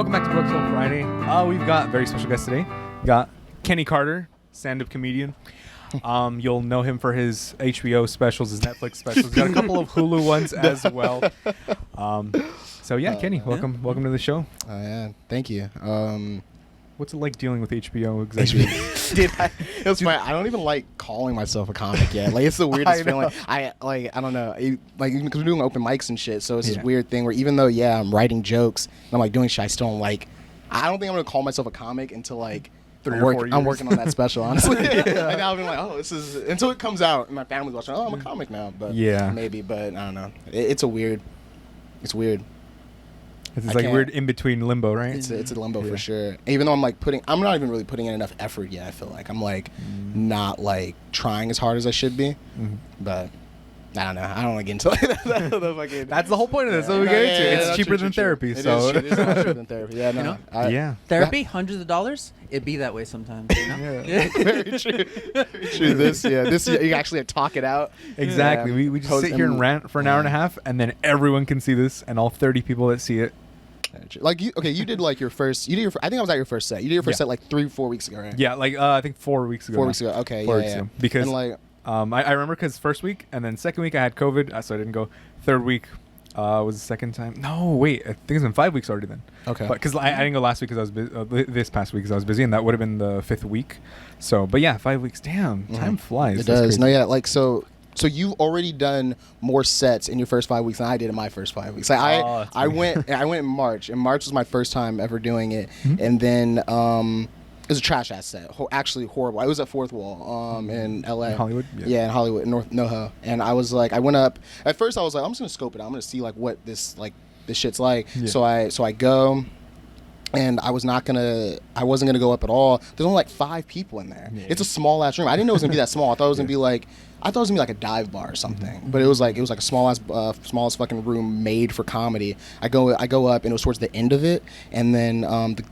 Welcome back to Book Hill Friday. We've got a very special guest today. We got Kenny Carter, stand-up comedian. You'll know him for his HBO specials, his Netflix specials. He's got a couple of Hulu ones as well. So yeah, Kenny, welcome to the show. Yeah, thank you. What's it like dealing with HBO executives? Dude, it was funny. I don't even like calling myself a comic yet. Like, it's the weirdest feeling. I don't know. Because we're doing open mics and shit, so it's this weird thing where even though, I'm writing jokes and I'm like doing shit, I still don't like. I don't think I'm gonna call myself a comic until like 3 or 4 years. I'm working on that special, honestly. And now I'll be like, this is until it comes out and my family's watching. I'm a comic now, but maybe. But I don't know. It's weird. It's weird. It's like weird in between limbo, right? It's a limbo for sure. Even though I'm not even really putting in enough effort yet. I feel like I'm like not like trying as hard as I should be, but I don't know. I don't want to get into the fucking. That's the whole point of this. So we get into it. It's cheaper than therapy. So it is cheaper than therapy. Yeah, no. Therapy, hundreds of dollars. It'd be that way sometimes. You know? Very true. Very true. This you actually talk it out. Exactly. Yeah. We just sit here and rant for an hour and a half, and then everyone can see this, and all 30 people that see it. Like you did like your first. I think I was at your first set. You did your first set like 3-4 weeks ago, right? Yeah, like I think 4 weeks ago. 4 weeks ago. Okay, 4 weeks ago. Because and like I remember because first week and then second week I had COVID, so I didn't go. Third week was the second time. No, wait, I think it's been 5 weeks already then. Okay. But because I didn't go last week because I was busy, this past week because I was busy, and that would have been the 5th week. So, but yeah, 5 weeks. Damn, time flies. It does. No, yeah, like so you've already done more sets in your first 5 weeks than I did in my first 5 weeks. Like I went in March, and March was my first time ever doing it, and then it was a trash ass set. Actually horrible. I was at Fourth Wall in LA. Hollywood? Yeah, in Hollywood, North NoHo. And I was like, I went up. At first I was like, I'm just gonna scope it out. I'm gonna see like what this shit's like. Yeah. So I go, and I wasn't gonna go up at all. There's only like 5 people in there. Yeah. It's a small ass room. I didn't know it was gonna be that small. I thought it was gonna be like a dive bar or something. But it was like a smallest fucking room made for comedy. I go up, and it was towards the end of it, and then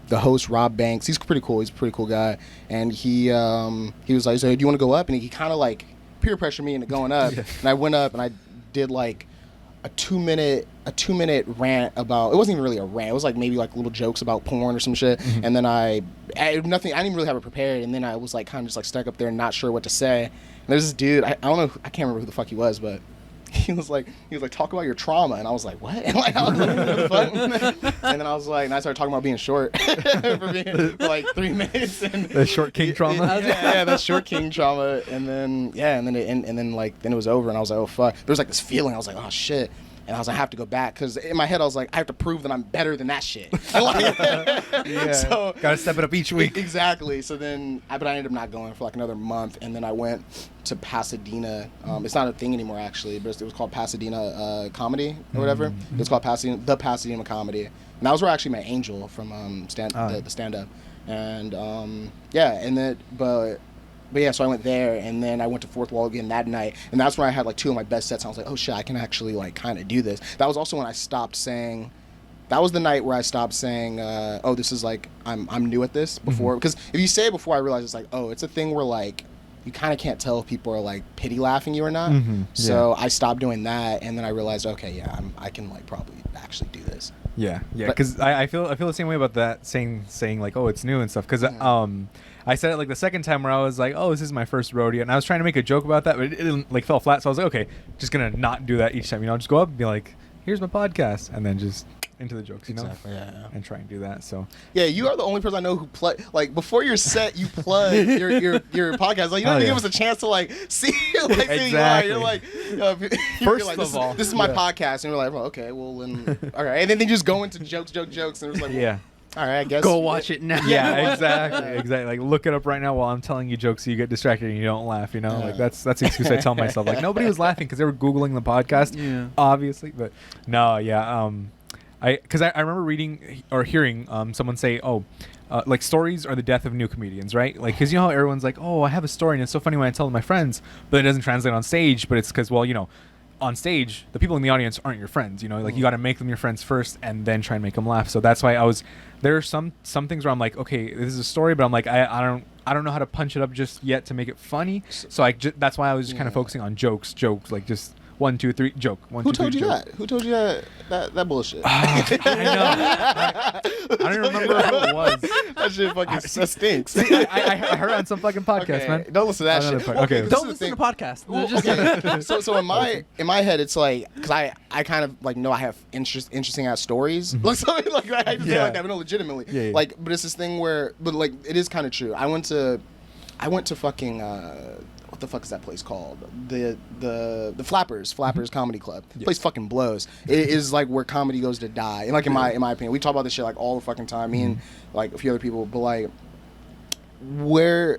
the host Rob Banks, he's pretty cool. He's a pretty cool guy, and he was like, so do you want to go up? And he kind of like peer pressured me into going up, and I went up and I did like a 2-minute rant about, it wasn't even really a rant, it was like maybe like little jokes about porn or some shit, and then I didn't even really have it prepared, and then I was like kind of just like stuck up there and not sure what to say. And there's this dude, I don't know, I can't remember who the fuck he was, but he was like talk about your trauma, and I was like, what? And like I was like, what the fuck? And then I was like, and I started talking about being short for like 3 minutes, and the short king trauma. That short king trauma, and then it was over, and I was like, oh fuck. There was like this feeling, I was like, oh shit. And I was like, I have to go back, because in my head I was like, I have to prove that I'm better than that shit. So gotta step it up each week. Exactly. So then, but I ended up not going for like another month, and then I went to Pasadena. It's not a thing anymore actually, but it was called Pasadena Comedy or whatever. It's called the Pasadena Comedy, and that was where I actually met Angel from the stand up, and But yeah, so I went there, and then I went to Fourth Wall again that night, and that's when I had like 2 of my best sets. And I was like, oh shit, I can actually like kind of do this. That was also when I stopped saying. That was the night where I stopped saying, oh, this is like I'm new at this before, because if you say it before, I realize it's like, oh, it's a thing where like you kind of can't tell if people are like pity laughing you or not. So I stopped doing that, and then I realized, okay, I can like probably actually do this. Yeah, because I feel the same way about that saying like, oh, it's new and stuff, because I said it like the second time where I was like, oh, this is my first rodeo, and I was trying to make a joke about that, but it like fell flat. So I was like, okay, just gonna not do that each time, just go up and be like, here's my podcast, and then just into the jokes, Exactly, and try and do that. So yeah, you are the only person I know who play like before your set. You plug your podcast. Like you don't even give us a chance to like see like exactly. You're like, first like, of all, this is my podcast, and we're like, well, okay, well, then all right, and then they just go into jokes, and it was like, well, all right, I guess. Go watch it now. Yeah, exactly. Like, look it up right now while I'm telling you jokes, so you get distracted and you don't laugh. Like that's the excuse I tell myself. Like nobody was laughing because they were googling the podcast, obviously. But no, because I remember reading or hearing someone say, like stories are the death of new comedians, right? Like, because how everyone's like, oh, I have a story and it's so funny when I tell my friends, but it doesn't translate on stage. But it's because, on stage, the people in the audience aren't your friends, like you got to make them your friends first and then try and make them laugh. So that's why there are some things where I'm like, okay, this is a story, but I'm like, I don't know how to punch it up just yet to make it funny. So that's why I was just kind of focusing on jokes, like just 1, 2, 3, joke. 1, Who 2, 3, told you joke. that? Who told you that bullshit? I know. I don't remember who it was. That shit fucking that stinks. See, I heard on some fucking podcast, Okay, man. don't listen to that Another shit. part. Okay. this Don't is the listen to thing. podcasts. Well, They're just okay. so in my head, it's like because I kind of like know I have interesting ass stories. Like I just say like that, but no, legitimately. Yeah. Like, but it's this thing where, but like it is kind of true. I went to fucking what the fuck is that place called? The Flappers Comedy Club. The place fucking blows. It is like where comedy goes to die. And like in my opinion, we talk about this shit like all the fucking time. Me and like a few other people, but like.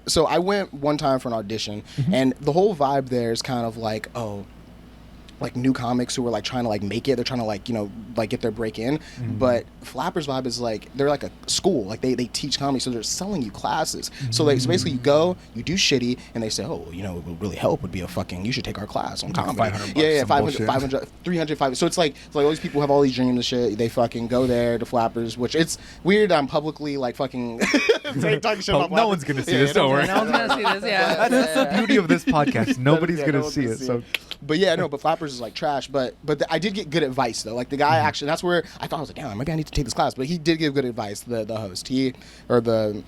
So I went one time for an audition, and the whole vibe there is kind of like, oh, like new comics who are like trying to like make it. They're trying to like, you know, like get their break in. But Flappers vibe is like they're like a school. Like they teach comedy, so they're selling you classes. So basically you go, you do shitty, and they say, oh, you know, what would really help would be a fucking, you should take our class on comedy. $500 Yeah, some 500, bullshit. 500, 300, 500. So it's like all these people have all these dreams and shit. They fucking go there to Flappers, which it's weird. I'm publicly like fucking talking shit about Flappers. No one's gonna see this. Don't worry. No one's gonna see this. Yeah. That's the beauty of this podcast. Nobody's Yeah, gonna no one's see gonna it. see So it. But yeah, no, but Flappers is like trash. But I did get good advice though. Like the guy actually, that's where I thought I was like, damn, maybe I need to take this class. But he did give good advice. The host, the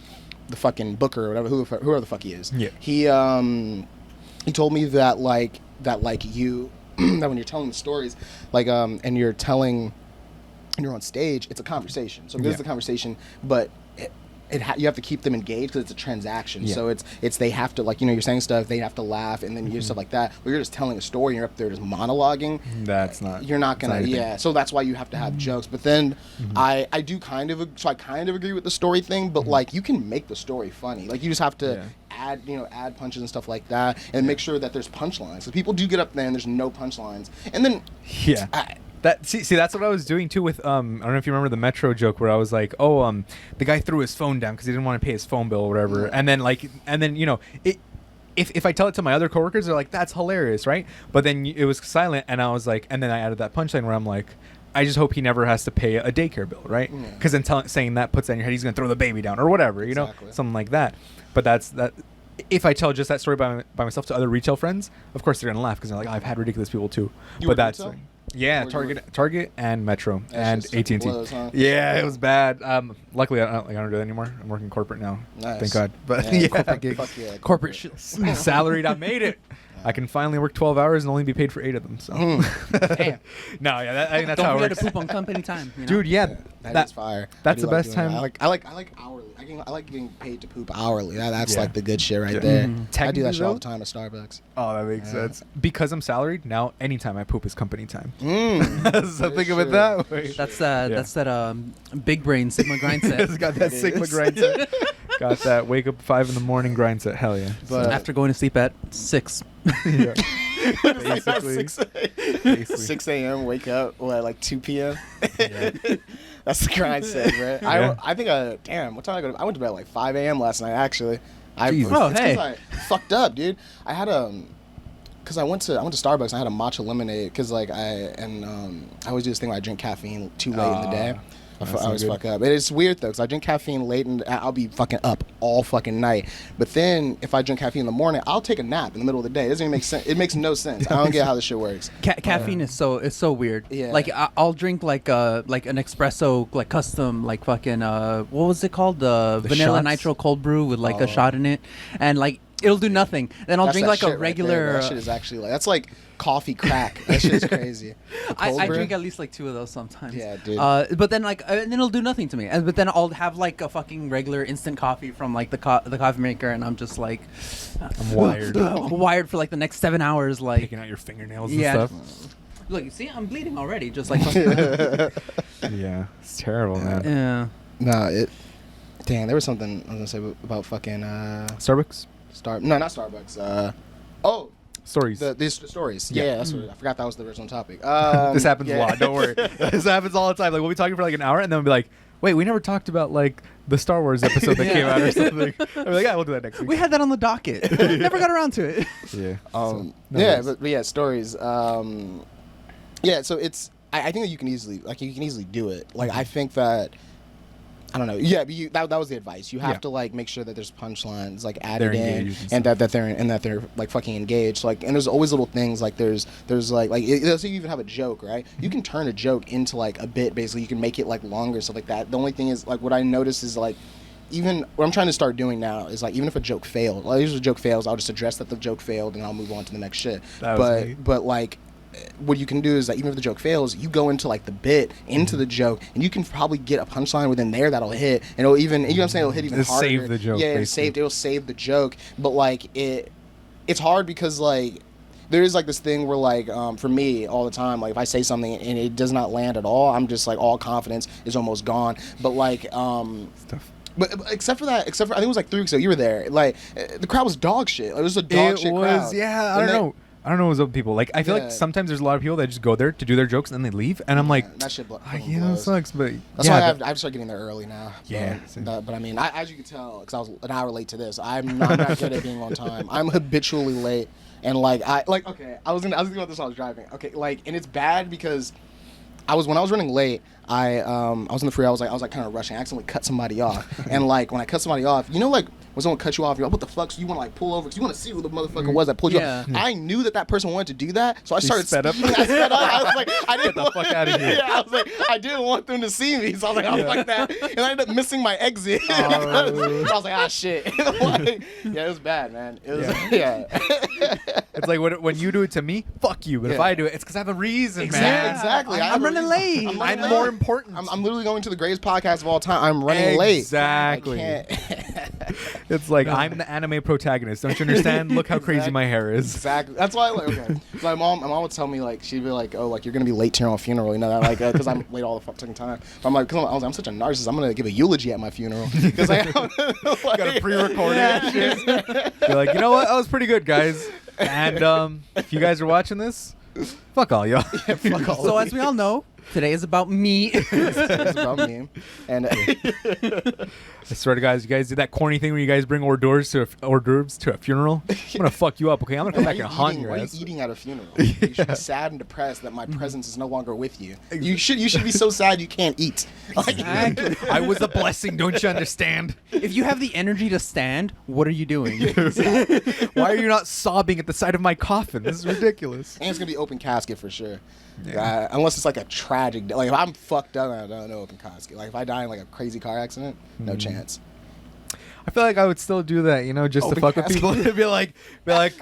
fucking booker or whatever, whoever the fuck he is. Yeah. He told me that you that when you're telling the stories, like and you're on stage, it's a conversation. So this is a conversation, but you have to keep them engaged because it's a transaction. Yeah. So it's they have to, like, you know, you're saying stuff, they have to laugh, and then you do stuff like that. But you're just telling a story, and you're up there just monologuing. that's not. You're not gonna, anything. So that's why you have to have jokes. But then I kind of agree with the story thing. But like, you can make the story funny. Like, you just have to add punches and stuff like that, and make sure that there's punchlines. So people do get up there and there's no punchlines, and then See, that's what I was doing too with I don't know if you remember the Metro joke where I was like, oh, the guy threw his phone down because he didn't want to pay his phone bill or whatever, and then you know it. If I tell it to my other coworkers, they're like, that's hilarious, right? But then it was silent, and I was like, and then I added that punchline where I'm like, I just hope he never has to pay a daycare bill, right? Because then saying that puts that in your head, he's gonna throw the baby down or whatever, you know, something like that. But that's that. If I tell just that story by myself to other retail friends, of course they're gonna laugh because they're like, I've had ridiculous people too. But that's yeah, Target and Metro and AT&T. Blows, huh? Yeah, it was bad. Luckily, I don't do that anymore. I'm working corporate now. Nice. Thank God. But Corporate, gig. fuck yeah. Corporate shit. Salaried. I made it. I can finally work 12 hours and only be paid for 8 of them. So, Damn. no, yeah, I think that's Don't how it forget works. to poop on company time. You know? Dude, yeah, That is fire. That's I do the like best doing time. that. I like hourly. I like getting paid to poop hourly. That's Yeah. like the good shit right Yeah. there. I do Technically, that shit all though- the time at Starbucks. Oh, that makes sense. Because I'm salaried now, anytime I poop is company time. Mm. So think of it that way. That's that big brain Sigma grind set. It's got that It Sigma is. grind set. Got that wake up 5 a.m. grind set. Hell yeah. But After going to sleep at 6. Yeah. Basically. Basically. 6 a.m. Wake up like 2 p.m. Yeah. That's the grind set, bro. Yeah. I think damn, what time I go to? I went to bed at like 5 a.m. last night actually. Jesus. Oh, it's 'cause hey. I fucked up, dude. I had because I went to Starbucks and I had a matcha lemonade because like I always do this thing where I drink caffeine too late in the day. I That's always not fuck up. It's weird though because I drink caffeine late and I'll be fucking up all fucking night. But then if I drink caffeine in the morning, I'll take a nap in the middle of the day. It doesn't even make sense. It makes no sense. I don't get how this shit works. Caffeine is so weird. Yeah. Like I'll drink like an espresso like custom like fucking what was it called the vanilla shots? nitro cold brew with like a shot in it and like it'll do nothing. Then I'll That's drink that like shit a right regular. there, bro. That shit is actually that's like coffee crack. That shit is crazy. The cold I brew? drink at least like 2 of those sometimes. Yeah, dude. But then like and then it'll do nothing to me. But then I'll have like a fucking regular instant coffee from like the coffee maker, and I'm just like, I'm wired. wired for like the next 7 hours. Like Picking out your fingernails Yeah. and stuff. look, you see, I'm bleeding already. Just like Yeah, it's terrible, man. yeah. No, Damn, there was something I was gonna say about fucking Starbucks No, not Starbucks. stories. These stories. Yeah. Yeah, that's what I forgot that was the original topic. This happens yeah. a lot. Don't worry. This happens all the time. Like we'll be talking for like an hour, and then we'll be like, "Wait, we never talked about like the Star Wars episode that came out or something." I'll be like, "Yeah, we'll do that next week." We had that on the docket. Never got around to it. Yeah. No, worries. but yeah, stories. Yeah, so it's. I think that you can easily do it. Like I think that I don't know. Yeah, but that was the advice. You have to like make sure that there's punchlines like added in, and that they're like fucking engaged. Like, and there's always little things like there's like let's say you even have a joke, right? You can turn a joke into like a bit. Basically, you can make it like longer, stuff like that. The only thing is like what I noticed is like even what I'm trying to start doing now is like even if a joke failed, like if a joke fails, I'll just address that the joke failed and I'll move on to the next shit. But like. What you can do is that even if the joke fails, you go into like the bit into the joke, and you can probably get a punchline within there that'll hit, and it'll even, you know what I'm saying, it'll hit even harder. Save the joke. Yeah, it'll save the joke. But like it's hard because like there is like this thing where like for me all the time, like if I say something and it does not land at all, I'm just like all confidence is almost gone. But like But except for I think it was like 3 weeks ago. You were there. Like the crowd was dog shit. It was a dog shit crowd. Yeah, I don't know. I don't know what's up with people. Like, I feel like sometimes there's a lot of people that just go there to do their jokes and then they leave. And I'm like, that shit it sucks. But that's why I have to start getting there early now. Yeah. But I mean, as you can tell, because I was an hour late to this, I'm not good at being on time. I'm habitually late. And like, okay, I was thinking about this while I was driving. Okay, like, and it's bad because when I was running late, I was in the freeway. I was like kind of rushing. I accidentally cut somebody off. And like when I cut somebody off, you know, like when someone cuts you off, you're like, what the fuck? So you want to like pull over because you want to see who the motherfucker was that pulled you off. I knew that person wanted to do that, so I started sped up. I sped up. I was like, I didn't get the fuck out of here. Yeah, I was like, I didn't want them to see me, so I was like, I was like that, and I ended up missing my exit. So I was like, ah, shit. Like, yeah, it was bad, man. It was, It's like when you do it to me, fuck you. But if I do it, it's because I have a reason, man. Exactly. I'm running late. I'm more important. I'm literally going to the greatest podcast of all time. I'm running late. Exactly. I can't. It's like I'm the anime protagonist. Don't you understand? Look how crazy my hair is. Exactly. That's why. Like, okay. So my mom would tell me like she'd be like, oh, like you're gonna be late to your own funeral, you know that, like because I'm late all the fucking time. But I'm like, cause I'm such a narcissist. I'm gonna give a eulogy at my funeral because I like, got a pre-recorded shit. You're like, you know what? That was pretty good, guys. And if you guys are watching this, fuck all y'all. Yeah, fuck all. So as we all know, today is about me. It's about me. And I swear to guys, you guys did that corny thing where you guys bring hors d'oeuvres to a funeral. I'm gonna fuck you up, okay? I'm gonna come back and haunt your ass. Why are you eating at a funeral? You should be sad and depressed that my presence is no longer with you. You should be so sad you can't eat. Exactly. I was a blessing, don't you understand? If you have the energy to stand, what are you doing? Why are you not sobbing at the side of my coffin? This is ridiculous. And it's gonna be open casket for sure. Yeah. Unless it's like a tragic, like if I'm fucked up, I don't know open casket. Like if I die in like a crazy car accident, no chance. I feel like I would still do that, you know, just open to fuck casket. with people. be like,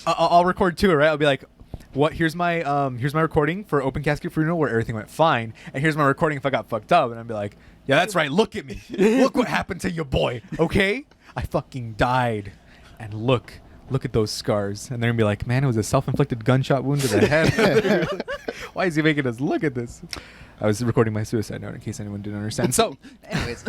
I'll record too, right? I'll be like, what? Here's my recording for open casket funeral where everything went fine, and here's my recording if I got fucked up, and I'd be like, yeah, that's right. Look at me. Look what happened to your boy. Okay, I fucking died, and look at those scars. And they're gonna be like, man, it was a self-inflicted gunshot wound to the head. Why is he making us look at this? I was recording my suicide note in case anyone didn't understand. So, anyways.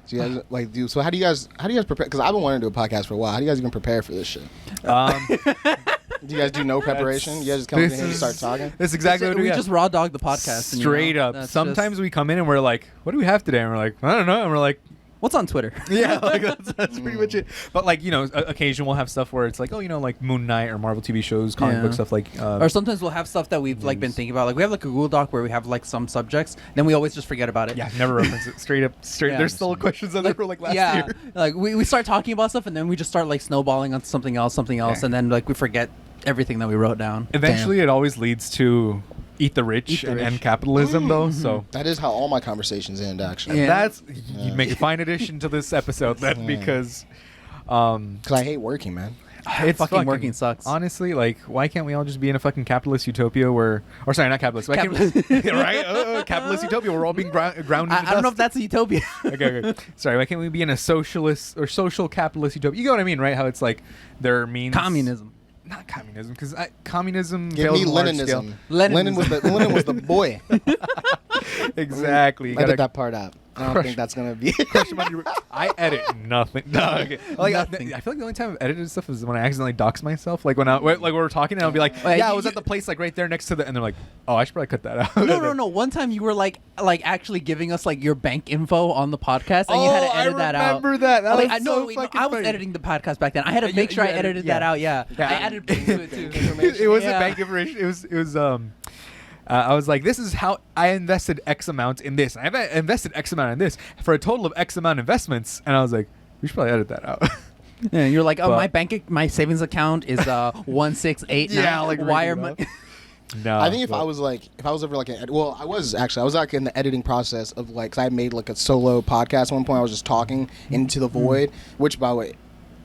So you guys like do so? How do you guys prepare? Because I've been wanting to do a podcast for a while. How do you guys even prepare for this shit? Do you guys do no preparation? You guys just come in here and start talking? That's exactly what we do. just raw dog the podcast. Straight up. Sometimes we come in and we're like, what do we have today? And we're like, I don't know. And we're like, what's on Twitter? Yeah, like that's pretty much it. But like, you know, occasionally we'll have stuff where it's like, oh, you know, like Moon Knight or Marvel TV shows, comic book stuff like. Or sometimes we'll have stuff that we've like been thinking about. Like we have like a Google Doc where we have like some subjects, then we always just forget about it. Yeah, never reference it. Straight up. Yeah. There's still questions on there for like last year. Like we start talking about stuff and then we just start like snowballing on something else, and then like we forget everything that we wrote down. Eventually, it always leads to eat the rich and end capitalism, though. So that is how all my conversations end, actually. Yeah. That's you make a fine addition to this episode then because I hate working, man. It's fucking working sucks. Honestly, like, why can't we all just be in a fucking capitalist utopia where, or sorry, not capitalist, right? Capitalist utopia where we're all being grounded. I don't know if that's a utopia. Okay. Sorry, why can't we be in a socialist or social capitalist utopia? You know what I mean, right? How it's like there means communism. Not communism, because communism. Give me Leninism. Lenin was the boy. Exactly. Edit that part out. I don't think that's gonna be. I edit nothing. No, okay. Like, I feel like the only time I've edited stuff is when I accidentally dox myself. Like when we were talking, and I'll be like, "Yeah, I was at the place like right there next to the," and they're like, "Oh, I should probably cut that out." No. One time you were like actually giving us like your bank info on the podcast, and you had to edit that out. I remember that. That was so fucking I was funny. editing the podcast back then. I had to make sure I edited that out. Yeah. I added bank to it too. It wasn't bank information. It was I was like, this is how I invested X amount in this. I've invested X amount in this for a total of X amount investments. And I was like, we should probably edit that out. Yeah, you're like, oh, But- my savings account is 1689. Yeah, like wire reading it money. No, I think if but- I was ever like, I was like in the editing process of like, 'cause I made like a solo podcast at one point. I was just talking into the void, which by the way,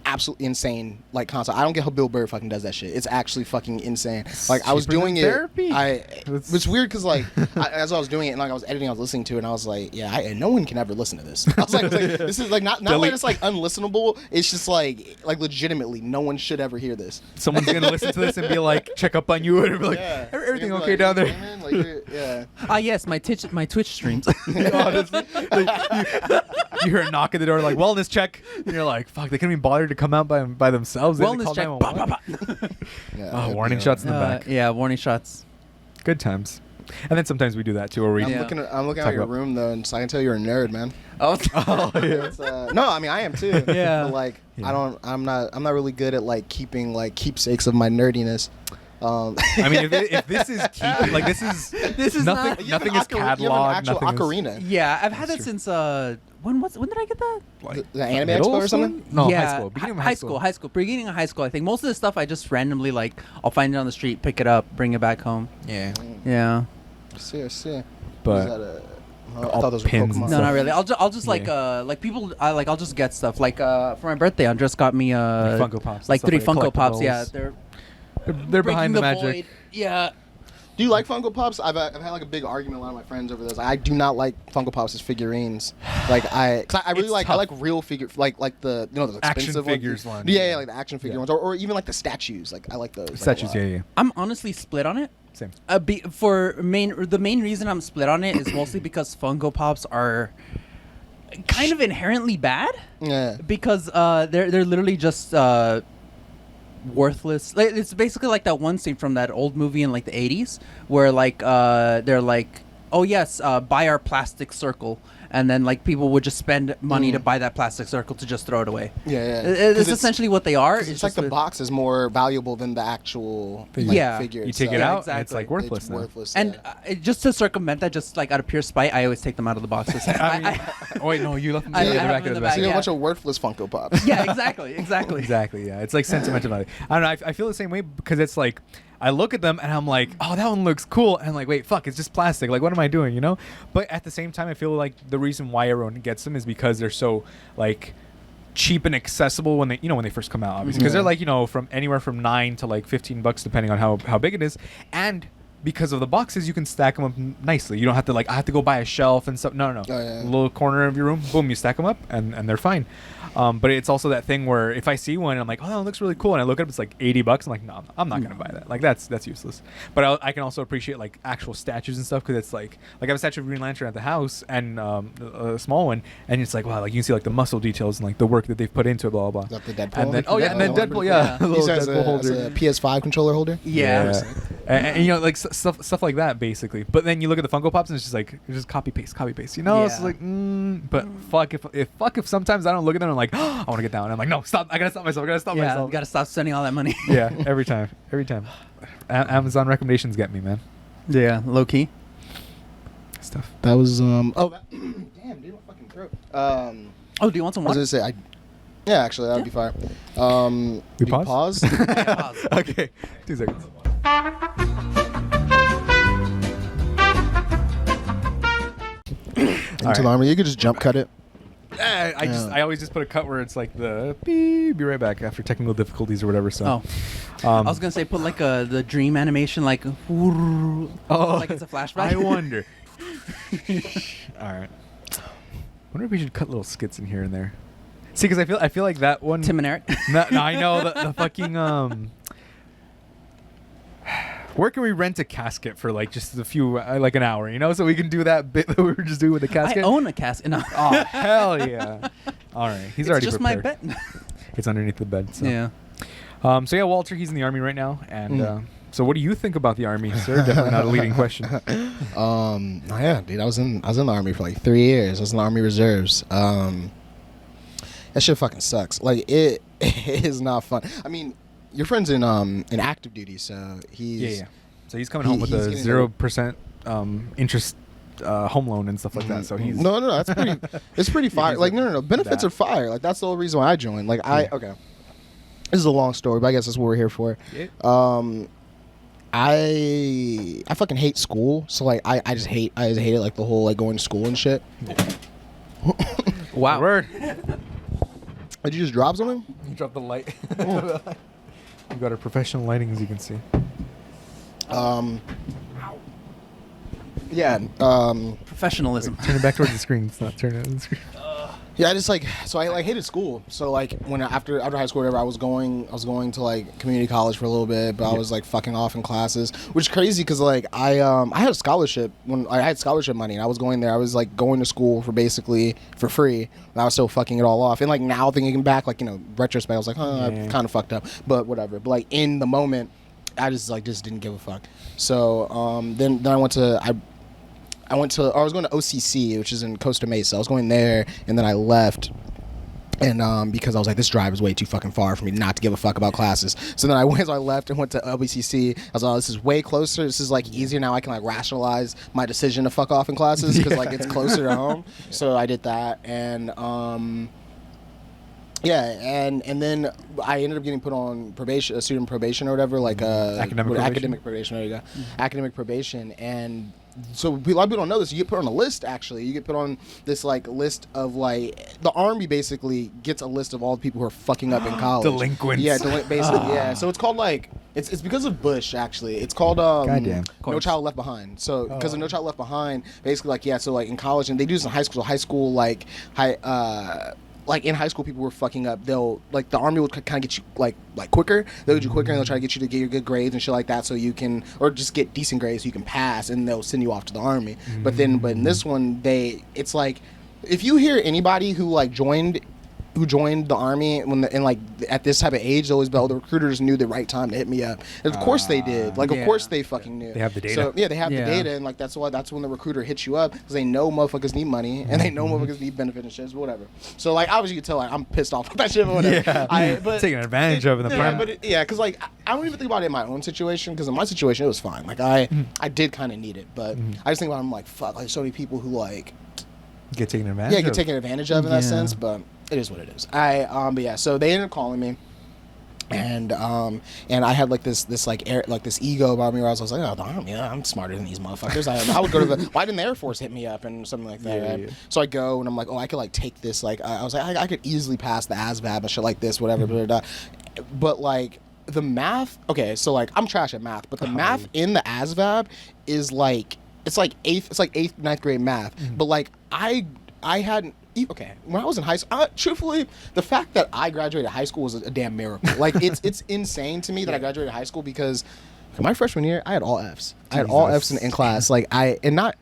absolutely insane like concept. I don't get how Bill Burr fucking does that shit. It's actually fucking insane. Like I was cheaper than doing therapy. it's weird because like as I was doing it and like I was editing, I was listening to it and I was like, yeah, no one can ever listen to this. I was like this is like not like it's like unlistenable. It's just like legitimately no one should ever hear this. Someone's gonna listen to this and be like, check up on you, and be like, Yeah. everything You're okay like, down there? "Man, like, yeah. Yes, my Twitch streams. Honestly, you hear a knock at the door, like wellness check, and you're like, fuck, they can't even bother to come out by themselves. They have to Wellness call check. 911. Yeah, Oh, it'd warning be, shots in the back. Yeah, warning shots. Good times. And then sometimes we do that too, where we. I'm Yeah. looking Talk at your about- room though, and so I can tell you're a nerd, man. Oh, Oh yeah. It's, no, I mean I am too. Yeah. But like Yeah. I'm not really good at like keeping like keepsakes of my nerdiness. I mean, if this is keep, like this is is nothing. You have Nothing an is you have an cataloged. actual Nothing is. ocarina. yeah, I've had That's that since when did I get that? Like, The anime middle expo or school? something? No, yeah, high school. Beginning of high school. High school. Beginning of high school. I think most of the stuff I just randomly like. I'll find it on the street, pick it up, bring it back home. Yeah. Yeah. See. But I all thought those were pins and Pokemon. No, stuff. not really. I'll just like Yeah. like people. I'll just get stuff like for my birthday. Andres got me Like Funko Pops and like stuff 3 like Funko Pops. collectibles. Yeah, they're behind breaking the magic. void. Yeah. Do you like Funko Pops? I've had like a big argument with a lot of my friends over this. I do not like Funko Pops as figurines. Like I really It's like tough. I like real figure like the those Action expensive figures ones. ones, Yeah, yeah. like the action figure Yeah. ones, or even like the statues. Like I like those. like, a Statues, lot. yeah. I'm honestly split on it. Same. The main reason I'm split on it is mostly because Funko Pops are kind of inherently bad Yeah. because they're literally just worthless. Like, it's basically like that one scene from that old movie in like the 80s where like they're like, oh yes, buy our plastic circle. And then like people would just spend money to buy that plastic circle to just throw it away. Yeah. It's essentially what they are. It's like just the with- box is more valuable than the actual like, Yeah. figure. You take it itself. out, and it's exactly. like worthless It's now. worthless. And just to circumvent that, just like out of pure spite, I always take them out of the boxes. I mean, oh wait, no, you left them I in the have back them of in the the So back. you have yeah. a bunch of worthless Funko Pops. Yeah, exactly. Exactly, yeah. It's like sentimental value. I don't know. I feel the same way because it's like I look at them and I'm like, oh, that one looks cool. And I'm like, wait, fuck, it's just plastic. Like, what am I doing, you know? But at the same time, I feel like the reason why everyone gets them is because they're so like cheap and accessible when they first come out, obviously. Because they're like, from anywhere from $9 to like $15 depending on how big it is. And because of the boxes, you can stack them up nicely. You don't have to I have to go buy a shelf and stuff. No. Oh, yeah. A little corner of your room, boom, you stack them up and they're fine. But it's also that thing where if I see one, I'm like, oh, that looks really cool, and I look it up, it's like $80. I'm like, no, I'm not gonna buy that. Like that's useless. But I can also appreciate like actual statues and stuff because it's like I have a statue of Green Lantern at the house and a small one, and it's like wow, like you can see like the muscle details and like the work that they've put into it, blah blah blah. Is that the Deadpool? And then and then Deadpool, yeah, Yeah. a He little says Deadpool holder. as a PS5 controller holder. Yeah. And like stuff like that basically. But then you look at the Funko Pops and it's just like it's just copy paste. You know, it's Yeah. like but if sometimes I don't look at them and I'm like I want to get down. And I'm like no, stop. I gotta stop myself. Yeah, myself. you gotta stop spending all that money. Yeah, every time. Amazon recommendations get me, man. Yeah, low key. Stuff. That was damn, dude, my fucking throat. Oh, do you want some I was water? gonna say yeah, actually that would be fire. We you pause? Yeah, pause. Okay, 2 seconds. Into the armor. You could just jump cut it. I always just put a cut where it's like the beep, be right back after technical difficulties or whatever. So, I was gonna say put like the dream animation, like like it's a flashback. I wonder. All right. Wonder if we should cut little skits in here and there. See, because I feel like that one. Tim and Eric. No, I know the fucking Where can we rent a casket for like just a few like an hour, so we can do that bit that we were just doing with the casket? I own a casket. No. Oh hell yeah! All right, he's It's already just prepared. my bed. It's underneath the bed. So. Yeah. So yeah, Walter, he's in the army right now, and so what do you think about the army, sir? Definitely not a leading question. Yeah, dude, I was in the army for like 3 years. I was in the Army Reserves. That shit fucking sucks. Like it is not fun. I mean, your friend's in active duty, so he's So he's coming home with a 0% interest home loan and stuff like that. So he's no, that's pretty. It's pretty fire. Like no. Benefits are fire. Like that's the whole reason why I joined. Like okay. This is a long story, but I guess that's what we're here for. Yeah. I fucking hate school. So like I just hate it, like the whole like going to school and shit. Wow. Word. Did you just drop something? You dropped the light. You got our professional lighting, as you can see. Yeah. Professionalism. Turn it back towards the screen. It's not turning on the screen. Yeah, I just like I like hated school. So like when after high school or whatever, I was going to like community college for a little bit, but I was like fucking off in classes, which is crazy because like I had a scholarship when I had scholarship money and I was going there. I was like going to school for basically for free, and I was still fucking it all off. And like now thinking back, like retrospect, I was like, I kind of fucked up, but whatever. But like in the moment, I just didn't give a fuck. So then I went to I was going to OCC, which is in Costa Mesa. I was going there, and then I left, and because I was like, this drive is way too fucking far for me not to give a fuck about classes. So then I left and went to LBCC. I was like, oh, this is way closer. This is like easier now. I can like rationalize my decision to fuck off in classes because like it's closer to home. So I did that, and and then I ended up getting put on probation, a student probation or whatever, like academic probation. There you go, academic probation. And so a lot of people don't know this. You get put on a list. Actually, you get put on this like list of like the Army basically gets a list of all the people who are fucking up in college. Delinquents. Yeah, basically. Yeah. So it's called like it's because of Bush actually. It's called Goddamn. No Child Left Behind. So because of No Child Left Behind, basically like so like in college, and they do this in high school. So high school like like in high school, people were fucking up. They'll like the Army will kind of get you like quicker. They'll get you quicker, and they'll try to get you to get your good grades and shit like that, so you can, or just get decent grades so you can pass, and they'll send you off to the Army. But in this one, it's like if you hear anybody who joined the Army and like at this type of age, they always the recruiters knew the right time to hit me up. And of course they did. Like of course they fucking knew. They have the data. So they have the data, and like that's when the recruiter hits you up because they know motherfuckers need money and they know motherfuckers need benefit and shit, whatever. So like obviously you can tell like I'm pissed off with that shit, but whatever. But taking advantage of it. Because like I don't even think about it in my own situation, because in my situation it was fine. Like I did kind of need it, but I just think about it, I'm like fuck, like so many people who like get taken advantage. Yeah, get taken advantage of in that sense, but. It is what it is. So they ended up calling me, and I had like this ego about me where I was like, oh, the Army, I'm smarter than these motherfuckers. I would go to why didn't the Air Force hit me up and something like that? Yeah. So I go and I'm like, oh, I could like take this, like I was like, I could easily pass the ASVAB and shit like this, whatever, blah, blah, blah. But like the math, okay, so like I'm trash at math, but the math in the ASVAB is like it's like eighth, ninth grade math, but like I hadn't. Okay, when I was in high school, truthfully, the fact that I graduated high school was a damn miracle. Like, it's insane to me that I graduated high school because my freshman year, I had all Fs. I had all Fs in class. Like, not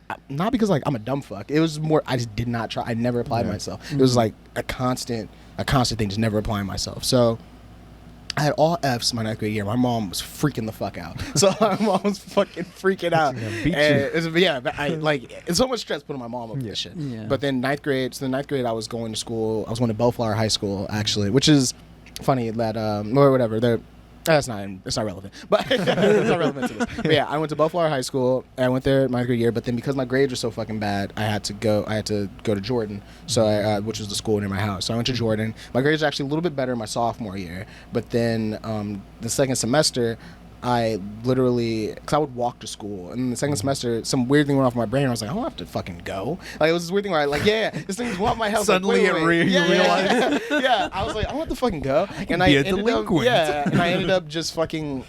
because, like, I'm a dumb fuck. It was more, I just did not try. I never applied myself. It was, like, a constant thing, just never applying myself. So, I had all Fs my ninth grade year. My mom was freaking the fuck out. So my mom was fucking freaking out. It's so much stress putting my mom up with this shit. Yeah. But then ninth grade, I was going to school. I was going to Bellflower High School actually, which is funny that or whatever. It's not relevant, but it's not relevant to this. But yeah, I went to Bellflower High School. And I went there my grade year, but then because my grades were so fucking bad, I had to go to Jordan, so which was the school near my house. So I went to Jordan. My grades were actually a little bit better my sophomore year, but then the second semester, I literally, because I would walk to school, and the second semester, some weird thing went off my brain. I was like, I don't have to fucking go. Like, it was this weird thing where this thing's want my health. Suddenly you realize. Yeah, I was like, I don't have to fucking go. And I ended up just fucking,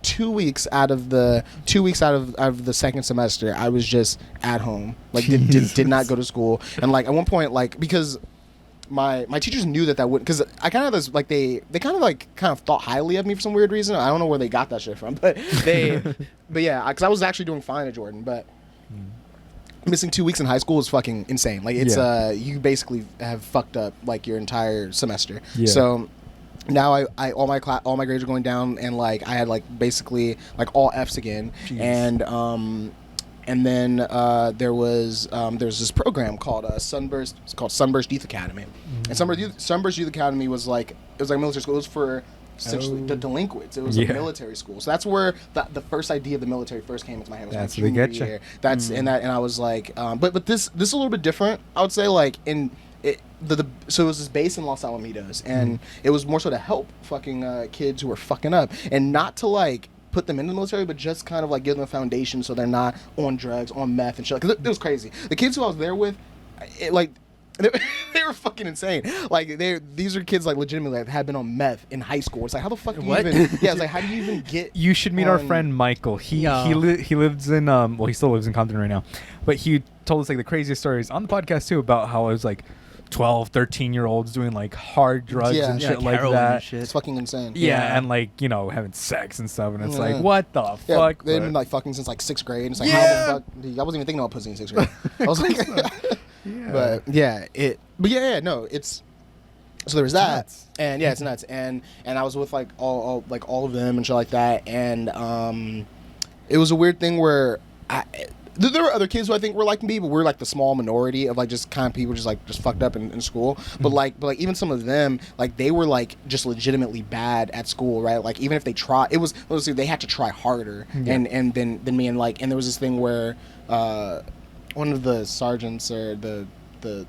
2 weeks out of the second semester, I was just at home. Like, did not go to school. And like, at one point, like, because my teachers knew that wouldn't, because I kind of this like they kind of thought highly of me for some weird reason. I don't know where they got that shit from, but yeah, because I was actually doing fine at Jordan, but missing 2 weeks in high school is fucking insane. Like it's you basically have fucked up like your entire semester. Yeah. So now I all my grades are going down, and like I had like basically like all Fs again. Jeez. And then there was this program called Sunburst. It's called Sunburst Youth Academy, and Sunburst Youth Academy was like military school. It was for essentially the delinquents. It was a military school, so that's where the first idea of the military first came into my head. That's where they get you. That's and I was like, but this is a little bit different. I would say like in it. So it was this base in Los Alamitos, and it was more so to help fucking kids who were fucking up, and not to like put them in the military, but just kind of like give them a foundation so they're not on drugs, on meth and shit. Because it was crazy. The kids who I was there with, they were fucking insane. Like these are kids like legitimately like, had been on meth in high school. It's like how the fuck do you even? Yeah, it's like how do you even get? You should meet our friend Michael. He lives in well, he still lives in Compton right now, but he told us like the craziest stories on the podcast too about how it was like 12, 13-year-olds doing like hard drugs and shit like that. Shit. It's fucking insane. Yeah, and like, you know, having sex and stuff, and it's like, what the fuck? They've been like fucking since like 6th grade. And it's like, how the fuck? I wasn't even thinking about pussy in 6th grade. I was like, it's. So there was that, nuts. And it's nuts, and I was with like all of them and shit like that, and it was a weird thing where there were other kids who I think were like me, but we're like the small minority of like just kind of people just fucked up in school. But like even some of them, like they were like just legitimately bad at school, right? Like even if they try, they had to try harder, and than me, and like, and there was this thing where one of the sergeants or the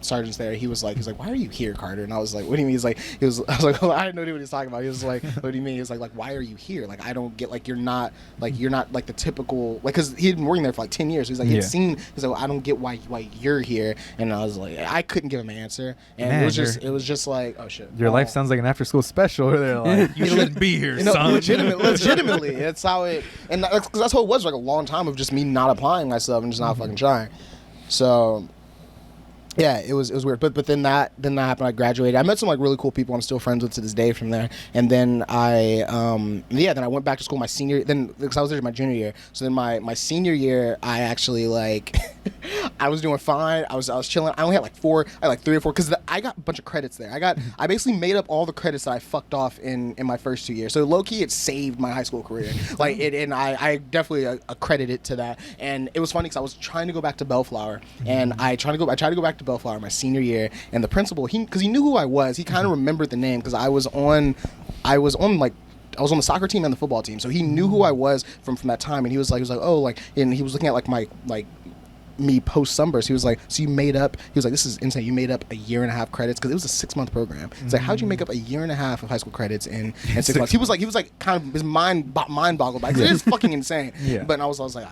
sergeants there, he was like, why are you here, Carter? And I was like, what do you mean? I was like, oh, I had no idea what he was talking about. He was like, what do you mean? He was like, why are you here? Like, I don't get, like, you're not like the typical, like, because he had been working there for like 10 years. So he's like, he's like, I don't get why you're here. And I was like, I couldn't give him an answer. And man, it was just like, oh shit. Your life sounds like an after school special where they're like, you shouldn't be here, son. Legitimately. It's how it, and that's how it was like a long time of just me not applying myself and just not fucking trying. So yeah, it was weird, but then that happened. I graduated. I met some like really cool people I'm still friends with to this day from there. And then I went back to school my senior. Then because I was there my junior year, so then my senior year I actually like I was doing fine. I was chilling. I only had like 3 or 4 because I got a bunch of credits there. I basically made up all the credits that I fucked off in my first 2 years. So low key, it saved my high school career. Like it, and I definitely accredit it to that. And it was funny because I was trying to go back to Bellflower, and I tried to go back to Bellflower my senior year, and the principal, because he knew who I was, he kind of remembered the name because I was on the soccer team and the football team, so he knew who I was from that time, and he was like oh, like, and he was looking at like my me post sunburst. He was like, so you made up, he was like, this is insane, you made up a 1.5 year credits, because it was a 6-month program. It's like, how'd you make up a 1.5 year of high school credits in 6 months? He was like kind of his mind boggled by, because it is fucking insane. But I was like,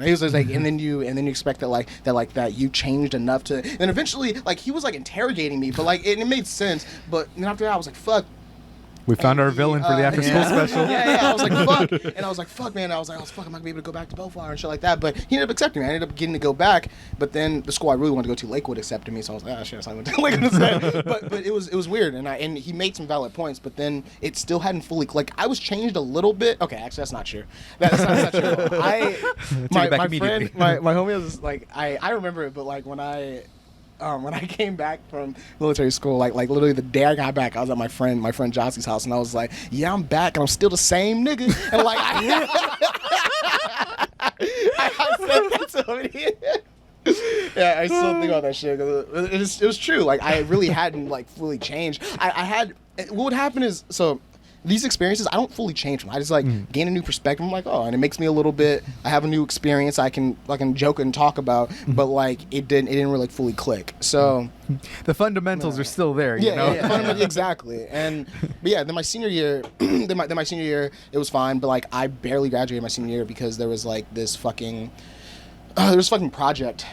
he was like, and then you expect that you changed enough to, and eventually like he was like interrogating me, but like it made sense. But then after that I was like, fuck. We found our villain for the after school special. I was like, fuck. And I was like, fuck, man. I was like, fuck, I'm not going to be able to go back to Bellflower and shit like that. But he ended up accepting me. I ended up getting to go back. But then the school I really wanted to go to, Lakewood, accepted me. So I was like, shit, so I went to Lakewood instead. But it was weird. And he made some valid points. But then it still hadn't fully, like, I was changed a little bit. Okay, actually, that's not true. That's not true. My friend, my homie was like, I remember it, but like when I came back from military school, like literally the day I got back, I was at my friend Jossie's house, and I was like, yeah, I'm back, and I'm still the same nigga. And like, I said that to him. Yeah, I still think about that shit, because it was true. Like, I really hadn't like fully changed. What would happen is, so these experiences, I don't fully change them. I just like gain a new perspective. I'm like, oh, and it makes me a little bit. I have a new experience I can joke and talk about, but like it didn't really like fully click. So the fundamentals are still there. You know? Exactly. And but yeah, then my senior year, it was fine. But like I barely graduated my senior year because there was like this fucking project.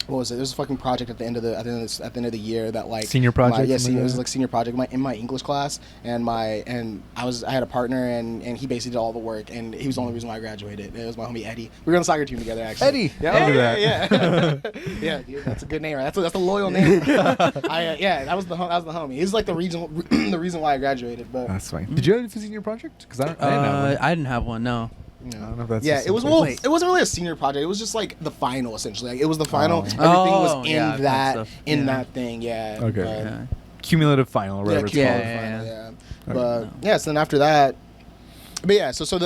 What was it? There was a fucking project at the end of the year that like senior project. It was like senior project in my English class, and I had a partner, and he basically did all the work, and he was the only reason why I graduated. It was my homie Eddie. We were on the soccer team together, actually. Eddie, yeah, yeah, dude, that's a good name, right? That's a loyal name. That was the homie. He's like the reason why I graduated. But that's fine. Did you have a senior project? Because I didn't have one. No. I don't know if that's it was it wasn't really a senior project. It was just like the final, essentially. Like it was the final. Everything was in that thing. Yeah. Okay. Cumulative final, or whatever it's called. Yeah. But so then after that, but yeah. So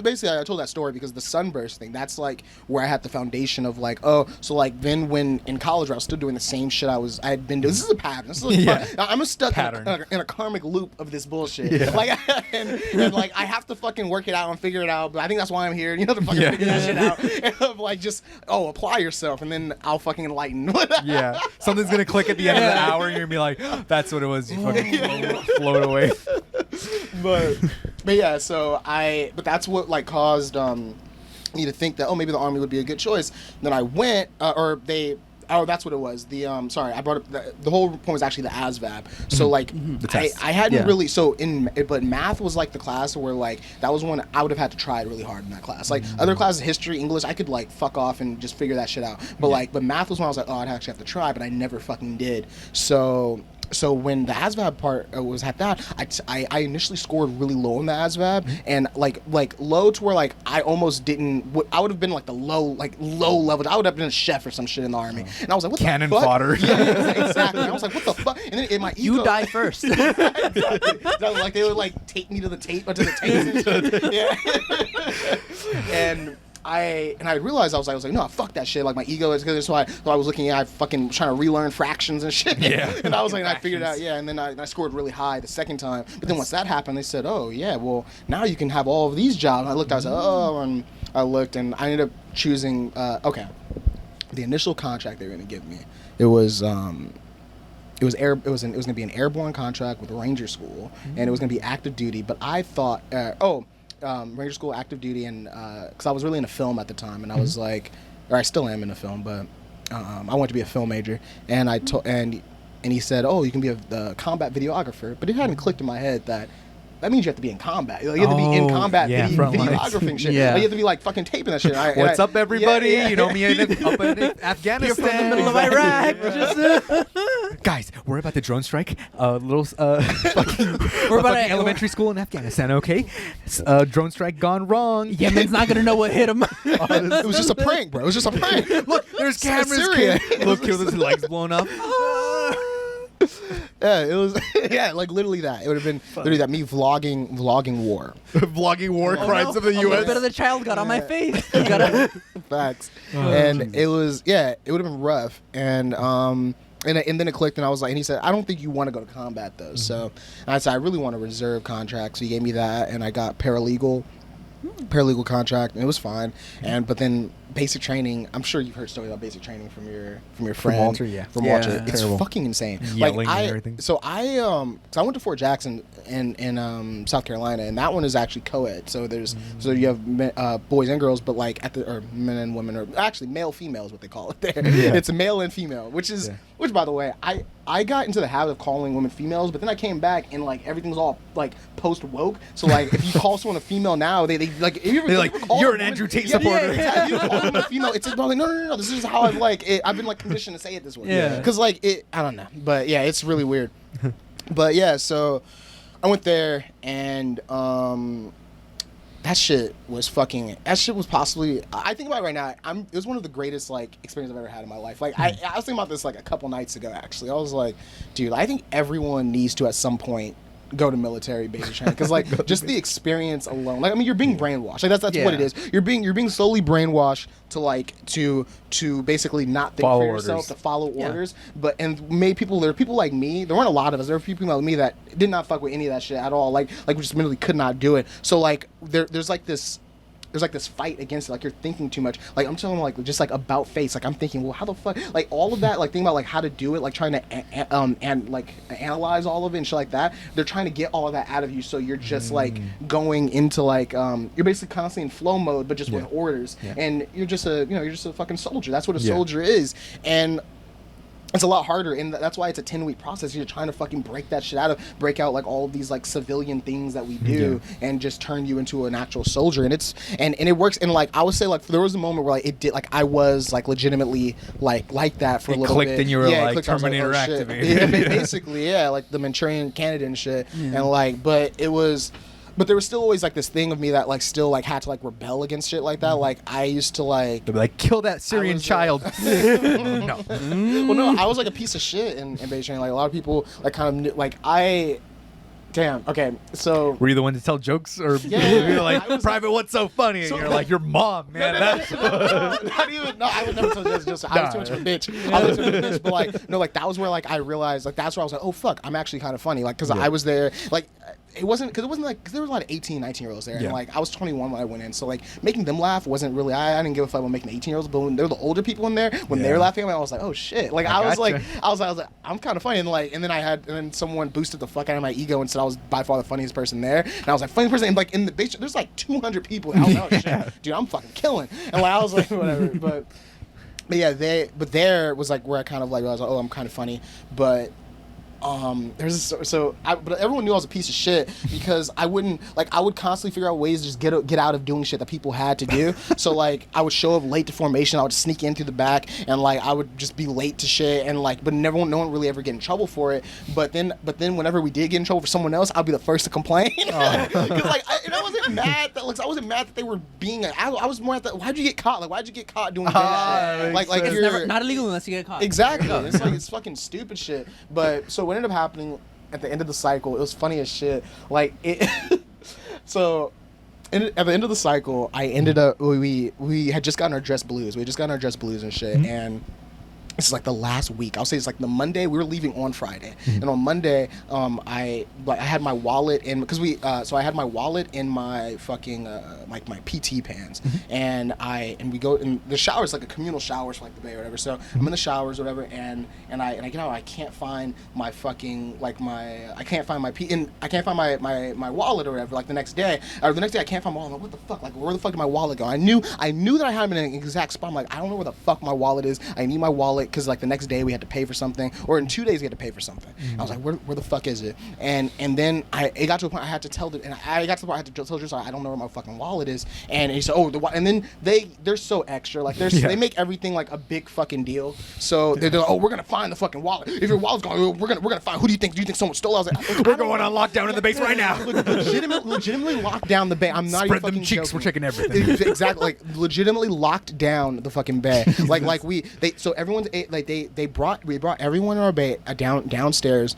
basically I told that story because the sunburst thing, that's like where I had the foundation of like, oh, so like then when in college I was still doing the same shit I had been doing. This is a pattern. This is I'm stuck in a karmic loop of this bullshit. Yeah. Like and like I have to fucking work it out and figure it out. But I think that's why I'm here. You know, to fucking figure that shit out. And of like just apply yourself, and then I'll fucking enlighten. Yeah, something's gonna click at the end of the hour, and you're gonna be like, "That's what it was." You fucking float away. But yeah, but that's what like caused me to think that maybe the Army would be a good choice. Then I went, that's what it was. The sorry, I brought up the whole point was actually the ASVAB. So like I hadn't really but math was like the class where like that was one I would have had to try really hard in that class. Like other classes, history, English, I could like fuck off and just figure that shit out. But but math was one I was like, I'd actually have to try, but I never fucking did. So when the ASVAB part was at that, I initially scored really low on the ASVAB, and like low to where like I almost didn't. I would have been like the low level. I would have been a chef or some shit in the Army, and I was like, what cannon the fuck? fodder. Yeah, exactly. I was like, what the fuck? And then in my ego, you die first. Exactly. Like they would like take me to the tape and shit. Yeah. And I realized I was like, no, fuck that shit. Like my ego is good. So I was looking at, I fucking trying to relearn fractions and shit. Yeah. And I was like, and I figured it out. Yeah. And then I scored really high the second time. But then once that happened, they said, oh yeah, well now you can have all of these jobs. And I looked, I was like, and I looked, and I ended up choosing. The initial contract they were gonna give me, it was gonna be an airborne contract with Ranger School, and it was gonna be active duty. But I thought, Ranger School, active duty, and because I was really into film at the time, and I was like, or I still am into film, but I wanted to be a film major, and I told and he said, oh, you can be a combat videographer, but it hadn't clicked in my head that means you have to be in combat. Like, you have to be in combat videographing shit. Yeah. Like, you have to be like fucking taping that shit. What's up, everybody? You know me up in Afghanistan. You're from the middle of Iraq. Guys, we're about to drone strike a little we're about elementary school in Afghanistan. Okay, drone strike gone wrong. Yemen's not gonna know what hit him. It was just a prank, bro. It was just a prank. Look, there's cameras. Look, his legs blown up. Yeah, it was. Yeah, like literally that. It would have been literally that. Me vlogging war. Vlogging war crimes of the A U.S. little bit of the child got on my face. Facts. And it was. Yeah, it would have been rough. And then it clicked, and I was like, and he said, I don't think you want to go to combat though. So and I said, I really want a reserve contract. So he gave me that, and I got paralegal contract, and it was fine. But then basic training, I'm sure you've heard stories about basic training from your friend Walter. Yeah, from Walter. It's fucking insane. Yelling and everything. So I went to Fort Jackson in South Carolina, and that one is actually co-ed. So so you have boys and girls, but like or men and women, or actually male female is what they call it there. Yeah. It's a male and female, which by the way, I got into the habit of calling women females, but then I came back and like everything's all like post woke. So like if you call someone a female now, they like they're like, you're an Andrew Tate supporter. Yeah, you call them a female, it's like no. This is how I've been like conditioned to say it this way. Yeah. Because like I don't know, but yeah, it's really weird. But yeah, so I went there, and that shit was possibly, I think about it right now, it was one of the greatest like experiences I've ever had in my life. Like I was thinking about this like a couple nights ago actually. I was like, dude, I think everyone needs to at some point go to military basic training, because like just the experience alone, like I mean, you're being brainwashed. Like that's what it is. You're being slowly brainwashed to basically not think follow for yourself, orders. to follow orders. But there are people like me. There weren't a lot of us. There were people like me that did not fuck with any of that shit at all. Like we just literally could not do it. So like there's like this fight against it. Like you're thinking too much. Like I'm telling like just like about face. Like I'm thinking, well, how the fuck? Like all of that. Like thinking about like how to do it. Like trying to and like analyze all of it and shit like that. They're trying to get all of that out of you. So you're just like going into like you're basically constantly in flow mode, but just with orders. Yeah. And you're just a fucking soldier. That's what a soldier is. And it's a lot harder, and that's why it's a 10-week process. You're trying to fucking break out like all of these like civilian things that we do, and just turn you into an actual soldier. And it works. And like I would say, like there was a moment where like it did, like I was like legitimately like that for a little bit. It clicked, and you were like Terminator activated. Yeah, basically, yeah, like the Manchurian Candidate and shit. And like, but there was still always like this thing of me that like still like had to like rebel against shit like that. Like I used to like, they'd be like, kill that Syrian child. No. Well, no, I was like a piece of shit in basic training. Like a lot of people like kind of like Damn. Okay. So. Were you the one to tell jokes, or Yeah, you're like, Private, what's so funny? So- and you're like, your mom, man. Not even. No, I would never tell just. I was too much of a bitch. I was too much of a bitch. But like, no, like that was where like I realized like that's where I was like, oh fuck, I'm actually kind of funny. Like, because I was there. Like, it wasn't like because there was a lot of 18, 19-year-olds there, and like I was 21 when I went in. So like making them laugh wasn't really. I didn't give a fuck about making 18-year-olds, but when they're the older people in there, when they were laughing, I was like, oh shit. Like I was like, I'm kind of funny, and like, and then someone boosted the fuck out of my ego and said I was by far the funniest person there, and I was like funniest person, and like in the bitch, there's like 200 people. And I was like, oh shit, dude, I'm fucking killing, and like I was like whatever, but yeah, there was like where I kind of like I was like, oh, I'm kind of funny, but. But everyone knew I was a piece of shit because I would constantly figure out ways to just get out of doing shit that people had to do. So like I would show up late to formation, I would sneak in through the back, and like I would just be late to shit, and like but no one really ever get in trouble for it. But then whenever we did get in trouble for someone else, I'd be the first to complain. Because like I wasn't mad that they were being. I was more at the why'd you get caught? Like why'd you get caught doing that shit? Like it's you're never not illegal unless you get caught. Exactly. It's like it's fucking stupid shit. But so what ended up happening at the end of the cycle, it was funny as shit. Like it. So at the end of the cycle, I ended up we had just gotten our dress blues. We had just gotten our dress blues and shit, and. This is like the last week. I'll say it's like the Monday. We were leaving on Friday, and on Monday, I had my wallet in because so I had my wallet in my fucking like my PT pants, and we go in the showers, like a communal showers for like the bay or whatever. So I'm in the showers or whatever, and I get out. I can't find my fucking like I can't find my wallet or whatever. Like the next day I can't find my wallet. I'm like, what the fuck? Like where the fuck did my wallet go? I knew that I had him in an exact spot. I'm like, I don't know where the fuck my wallet is. I need my wallet. Because like the next day we had to pay for something, or in 2 days we had to pay for something. I was like, where the fuck is it? And then it got to a point I had to tell I had to tell Drew, I don't know where my fucking wallet is. And he said, and then they're so extra, like they make everything like a big fucking deal. So they're like, oh, we're gonna find the fucking wallet. If your wallet's gone, we're gonna find. Who do you think? Do you think someone stole it? I was like, we're going on lockdown in the base right now. Legitimately locked down the bay. I'm not Spread even fucking them cheeks. joking. We're checking everything. Exactly, like legitimately locked down the fucking bay. So everyone's like we brought everyone in our bay downstairs.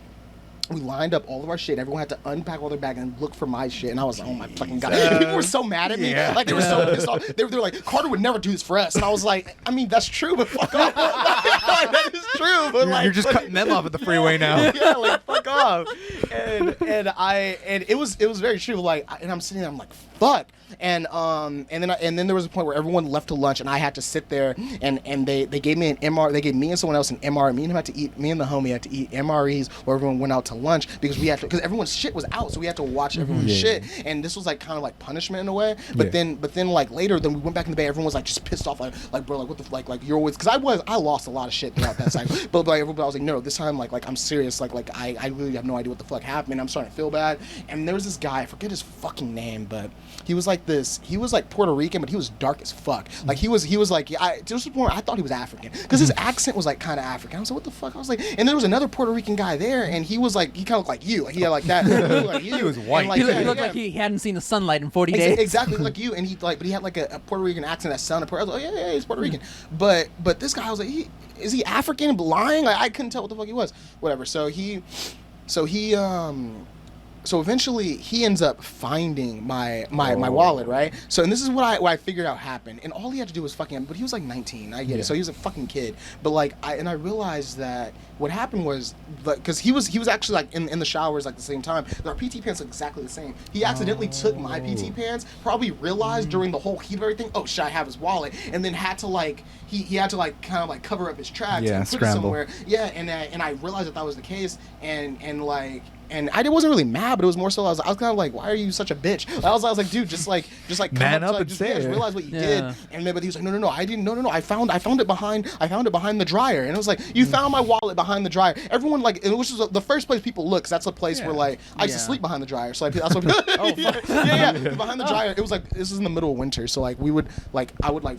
We lined up all of our shit. Everyone had to unpack all their bag and look for my shit. And I was like, oh my fucking God. People were so mad at me. Yeah. Like, they were so pissed off. They were like, Carter would never do this for us. And I was like, I mean, that's true, but fuck off. Like, that is true, but you're just cutting them off at the freeway now. Yeah, like, fuck off. And it was very true. Like, and I'm sitting there, I'm like, fuck. And then there was a point where everyone left to lunch, and I had to sit there, and they gave me an MR. They gave me and someone else an MR. Me and the homie had to eat MREs, where everyone went out to lunch because everyone's shit was out, so we had to watch everyone's shit. And this was like kind of like punishment in a way. But then like later, then we went back in the bay. Everyone was like just pissed off, like bro, like what the like you're always because I lost a lot of shit throughout that cycle. But like everybody, I was like, no, this time like I'm serious. Like I really have no idea what the fuck happened. I'm starting to feel bad. And there was this guy, I forget his fucking name, but he was like Puerto Rican, but he was dark as fuck. Like he was like, I thought he was African because his accent was like kind of African. I was like, what the fuck? I was like, and there was another Puerto Rican guy there, and he was like, he kind of looked like you, like he had like that. He looked like you. He was white. He looked like he hadn't seen the sunlight in 40 days. Exactly like you, and but he had like a Puerto Rican accent that sounded Puerto. I was like, yeah, he's Puerto Rican. But this guy, I was like, is he African? Lying? Like I couldn't tell what the fuck he was. Whatever. So eventually he ends up finding my wallet, right? So and this is what I figured out happened. And all he had to do was fucking, but he was like 19, I get it. So he was a fucking kid. But like I realized that what happened was because he was actually like in the showers like the same time. Our PT pants look exactly the same. He accidentally took my PT pants, probably realized during the whole heat of everything, oh shit, I have his wallet, and then had to like he had to like kind of like cover up his tracks and put it somewhere. Yeah, and I realized that was the case, and I wasn't really mad, but it was more so I was kind of like, why are you such a bitch? I was like, dude, just like man up and say it. Realize what you did. And but he was like, no, I didn't. No, I found it behind the dryer. And it was like, you found my wallet behind the dryer. Everyone like, it was just the first place people look, 'cause that's a place where like I used to sleep behind the dryer. So like that's what. Behind the dryer. It was like this is in the middle of winter, so like I would like.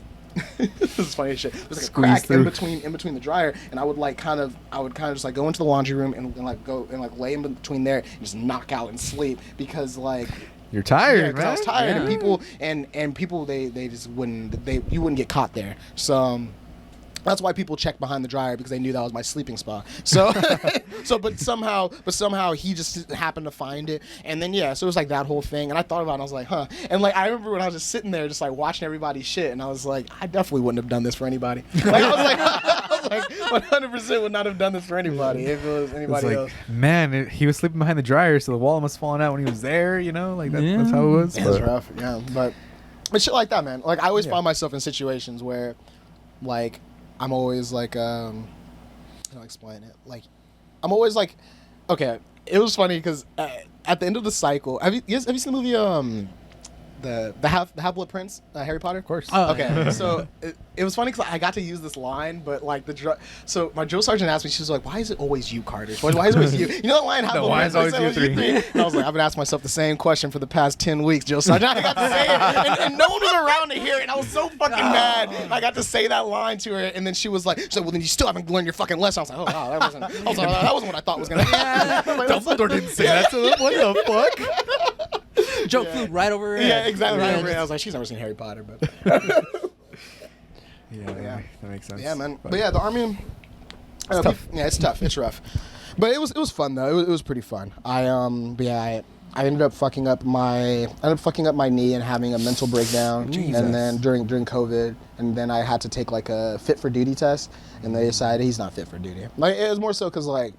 This is funny as shit. There's like a crack in between the dryer, and I would kind of just like go into the laundry room and like go and like lay in between there and just knock out and sleep because like you're tired, man. I was tired, and people they just you wouldn't get caught there. So That's why people checked behind the dryer, because they knew that was my sleeping spot. So, but somehow he just happened to find it. And then so it was like that whole thing. And I thought about it, and I was like, huh. And like I remember when I was just sitting there, just like watching everybody's shit, and I was like, I definitely wouldn't have done this for anybody. Like I was like 100% would not have done this for anybody if it was anybody else. Man, he was sleeping behind the dryer, so the wall must have fallen out when he was there. You know, like that's how it was. It's rough, but shit like that, man. Like I always find myself in situations where, like, I'm always like, how do I explain it? Like, I'm always like, okay. It was funny because at the end of the cycle, have you seen the movie the Half-Blood Prince, Harry Potter? Of course. Oh. Okay, so it was funny because I got to use this line, but like so my drill sergeant asked me, she was like, "Why is it always you, Carter? Why is it always you?" You know the line? Why is it always you three? And I was like, I've been asking myself the same question for the past 10 weeks, drill sergeant. I got to say it, and no one was around to hear it. And I was so fucking mad. I got to say that line to her, and then she was like, "Well, then you still haven't learned your fucking lesson." I was like, "Oh wow, that wasn't what I thought was gonna happen." Dumbledore didn't say that to them. What the fuck? Joke flew right over her head. Yeah, exactly. Right over her head. I was like, she's never seen Harry Potter, but that makes sense. yeah, man. But yeah, the army. It's tough. Yeah, it's tough. It's rough. But it was fun though. It was pretty fun. I ended up fucking up my knee and having a mental breakdown. Jesus. And then during COVID, and then I had to take like a fit for duty test, and they decided he's not fit for duty. Like it was more so because like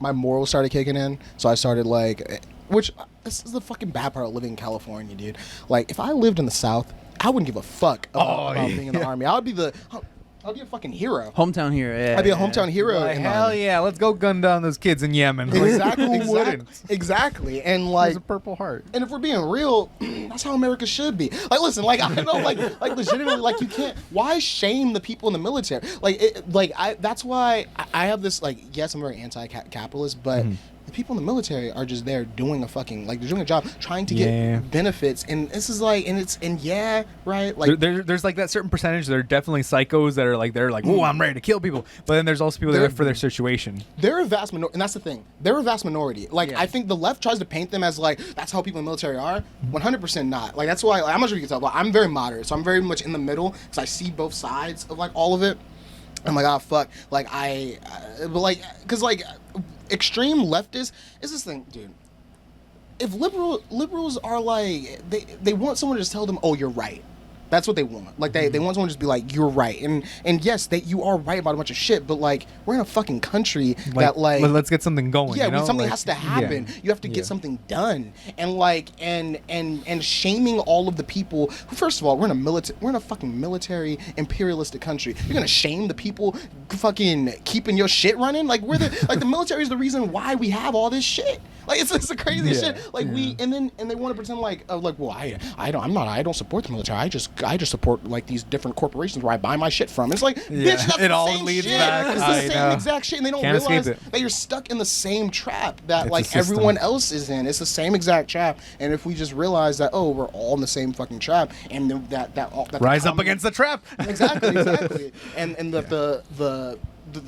my morals started kicking in, so I started like, which this is the fucking bad part of living in California, dude. Like if I lived in the South, I wouldn't give a fuck about being in the army. I'd be a fucking hero. Hometown hero, yeah. I'd be a hometown hero. Like, in the hell army. yeah, let's go gun down those kids in Yemen. Exactly. And like, there's a Purple Heart. and if we're being real, that's how America should be. Like, listen, like I know, like legitimately, like you can't. Why shame the people in the military? That's why I have this. Like, yes, I'm very anti-capitalist, but. The people in the military are just there doing they're doing a job, trying to get benefits, and this is like, right? Like, there's like that certain percentage that are definitely psychos that are like, they're like, oh, I'm ready to kill people, but then there's also people that are for their situation. They're a vast minority, and that's the thing. They're a vast minority. Like, I think the left tries to paint them as like, that's how people in the military are. 100% not. Like, that's why, like, I'm not sure if you can tell, but I'm very moderate, so I'm very much in the middle, because I see both sides of like all of it. I'm like, oh fuck, like but like, because like extreme leftists is this thing, dude. If liberals are like, they want someone to just tell them, oh, you're right. That's what they want. Like they want someone to just be like, you're right. And yes, you are right about a bunch of shit, but like we're in a fucking country that like, let's get something going. Yeah, you know? something has to happen. You have to get something done. And like and shaming all of the people who, first of all, we're in a fucking military imperialistic country. You're gonna shame the people fucking keeping your shit running? Like the military is the reason why we have all this shit. Like it's the craziest shit. Like and they want to pretend like well, I don't support the military. I just support like these different corporations where I buy my shit from. It's like, bitch, that's it all the same leads shit. back. It's the same exact shit, and they don't realize that you're stuck in the same trap that It's like everyone else is in. It's the same exact trap, and if we just realize that, oh, we're all in the same fucking trap, and that rise up against the trap. Exactly, and the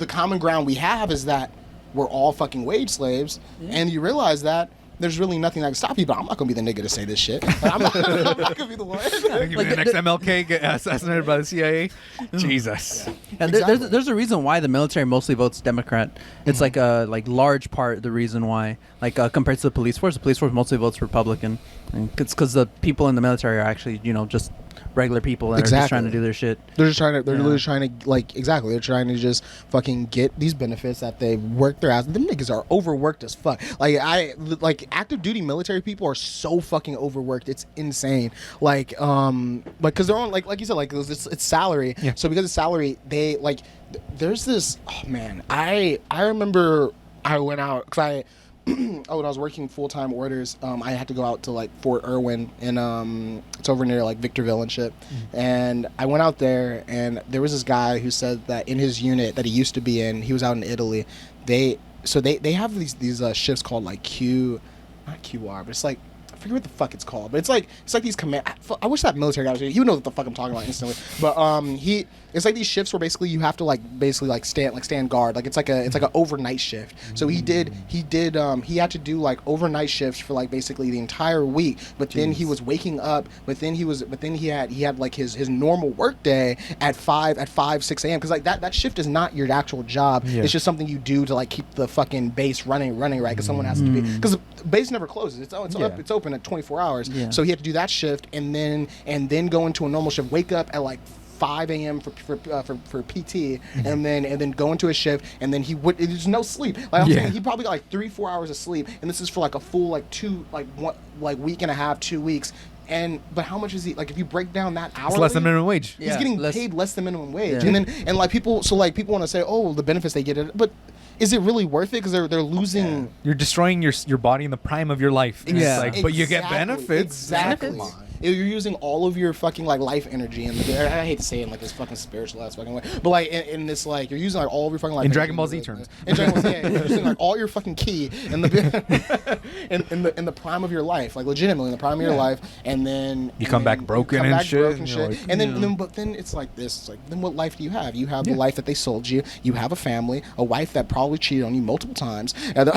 common ground we have is that we're all fucking wage slaves, and you realize that there's really nothing that can stop you, but I'm not going to be the nigga to say this shit. Like, I'm not going to be the one. Like the next MLK get assassinated by the CIA. Jesus. And Exactly. there's a reason why the military mostly votes Democrat. It's like a large part the reason why, like compared to the police force mostly votes Republican. And it's because the people in the military are actually, just regular people that are just trying to do their shit. They're literally trying to, like, exactly. They're trying to just fucking get these benefits that they worked their ass. Them niggas are overworked as fuck. Like active duty military people are so fucking overworked. It's insane. Like, because they're on, like you said, like it's salary. Yeah. So because it's salary, they like, there's this, oh man, I remember I went out, because when I was working full-time orders, I had to go out to like Fort Irwin, and it's over near like Victorville and shit. And I went out there, and there was this guy who said that in his unit that he used to be in, he was out in Italy. They have these shifts called like not QR, but it's like, forget what the fuck it's called, but it's like these command. I wish that military guy was here. He would know what the fuck I'm talking about instantly. But it's like these shifts where basically you have to stand guard. Like it's like an overnight shift. So he had to do like overnight shifts for like basically the entire week. But then he was waking up. But then he had like his normal work day at 6 a.m. because like that shift is not your actual job. It's just something you do to like keep the fucking base running right, because someone has to be, because the base never closes. It's open at 24 hours. So he had to do that shift and then go into a normal shift, wake up at like 5 a.m. for PT, and then go into a shift, and then there's no sleep. Like I'm saying, he probably got like 3-4 hours of sleep, and this is for like a full week and a half, 2 weeks. But how much is he, like, if you break down that hourly, it's less than minimum wage. He's getting paid less than minimum wage. And like people want to say, oh, the benefits they get, but is it really worth it? Because they're losing. You're destroying your body in the prime of your life. But you get benefits. Exactly. You're using all of your fucking like life energy, and I hate to say it in like this fucking spiritual ass fucking way, but like in this, like, you're using like all of your fucking life in energy Dragon Ball Z terms. In Dragon Ball Z, you're using like all your fucking ki in the in the prime of your life, like legitimately in the prime of your life, and then you come back broken and shit. Like, and then it's like this. It's like, then what life do you have? You have the life that they sold you. You have a family, a wife that probably cheated on you multiple times. And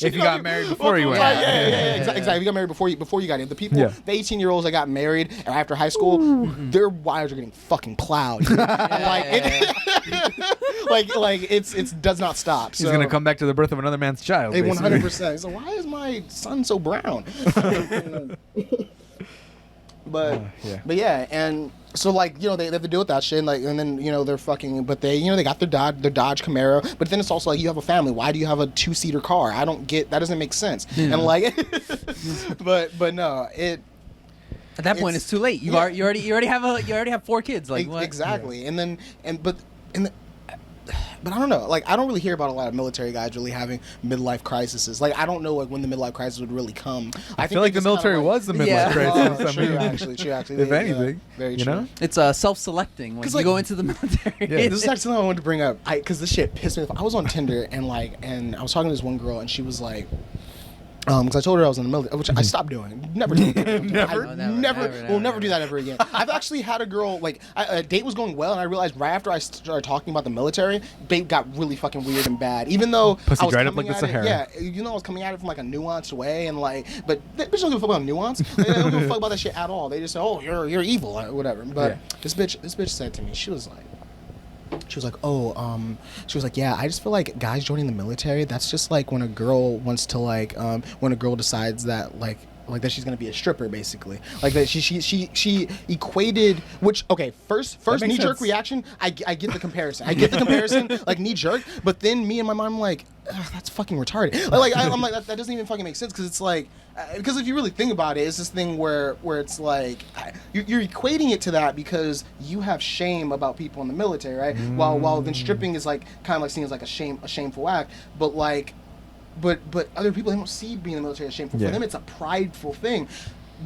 if you got married before you went. Exactly. If you got married before you got in. The people, the 18-year-olds that got married after high school, their wives are getting fucking plowed. It does not stop. So. He's gonna come back to the birth of another man's child. 100%. So why is my son so brown? But yeah, and so like, they have to deal with that shit, and like, and then they're fucking, but they they got their Dodge Camaro, but then it's also like, you have a family. Why do you have a 2-seater car? I don't get that. Doesn't make sense. And like, but no, it. At that point, it's too late. You already have 4 kids. Like what? Exactly, But I don't know. Like, I don't really hear about a lot of military guys really having midlife crises. Like, I don't know like when the midlife crisis would really come. I feel like the military was the midlife crisis. True, actually. If anything, very true. It's self-selecting when you go into the military. This is actually something I wanted to bring up. Because this shit pissed me off. I was on Tinder and I was talking to this one girl, and she was like. Because I told her I was in the military, which I stopped doing. Never do that. Never do that ever again. I've actually had a girl, like, a date was going well, and I realized right after I started talking about the military, date got really fucking weird and bad. Even though Pussy I was dried up coming like the at it, Sahara. I was coming at it from like a nuanced way, and like, but bitches don't give a fuck about nuance. They don't give a fuck about that shit at all. They just say, oh, you're evil or whatever. But this bitch said to me, she was like, yeah, I just feel like guys joining the military, that's just like when a girl wants to when a girl decides that like that she's gonna be a stripper, basically. Like that she equated, which, okay, first knee jerk reaction, I get the comparison. Like knee jerk, but then me and my mom, I'm like, that's fucking retarded. I'm like, that doesn't even fucking make sense, because it's like, because if you really think about it, it's this thing where it's like, you're equating it to that because you have shame about people in the military, right? While then stripping is like kind of like seen as like a shameful act, but like. But other people, they don't see being in the military as shameful. For them, it's a prideful thing.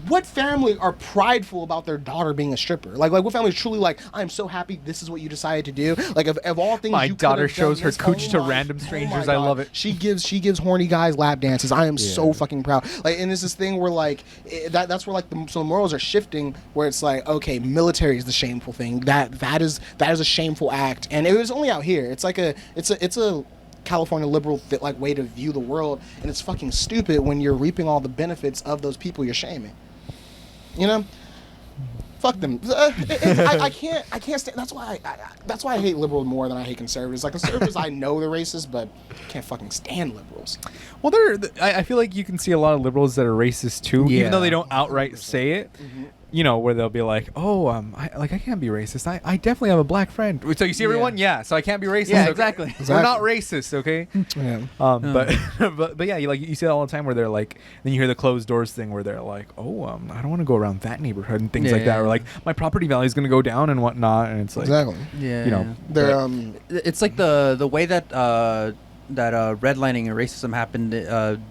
What family are prideful about their daughter being a stripper? Like what family is truly like, I'm so happy this is what you decided to do? Like, of all things, my daughter shows her cooch to random strangers. I love it. She gives horny guys lap dances. I am so fucking proud. Like, and it's this thing where like that's where like the morals are shifting, where it's like, okay, military is the shameful thing. That is a shameful act, and it was only out here. It's like it's a California liberal way to view the world, and it's fucking stupid when you're reaping all the benefits of those people you're shaming. Fuck them. I can't stand. That's why I hate liberals more than I hate conservatives. Like, conservatives, I know they're racist, but I can't fucking stand liberals. Well, I feel like you can see a lot of liberals that are racist too, even though they don't outright say it. Where they'll be like, oh, I can't be racist. I definitely have a black friend. So you see everyone? Yeah. So I can't be racist. Yeah, exactly. We're not racist, okay? Yeah. But yeah, you see that all the time where they're like, then you hear the closed doors thing where they're like, oh, I don't want to go around that neighborhood and things like that. Or like, my property value is going to go down and whatnot. And it's like, exactly. Yeah. They're it's like the way that redlining and racism happened.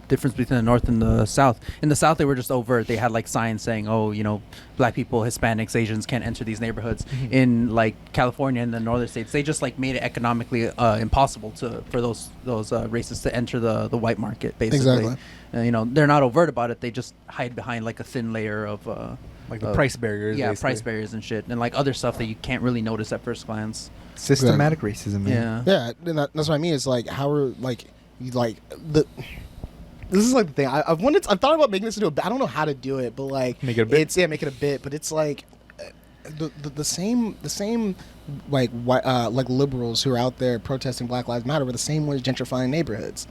Difference between the North and the South. In the South, they were just overt. They had like signs saying, "Oh, you know, black people, Hispanics, Asians can't enter these neighborhoods." In like California and the northern states, they just like made it economically impossible for those races to enter the white market. Basically, Exactly. you know, they're not overt about it. They just hide behind like a thin layer of like the price barriers. Yeah, basically. price barriers and shit, and like other stuff that you can't really notice at first glance. Systematic racism. Man. Yeah. Yeah, and that's what I mean. It's like how are like you like the. This is like the thing. I've thought about making this into a bit. I don't know how to do it, but like Make it a bit? make it a bit. But it's like the same like like liberals who are out there protesting Black Lives Matter were the same ones gentrifying neighborhoods.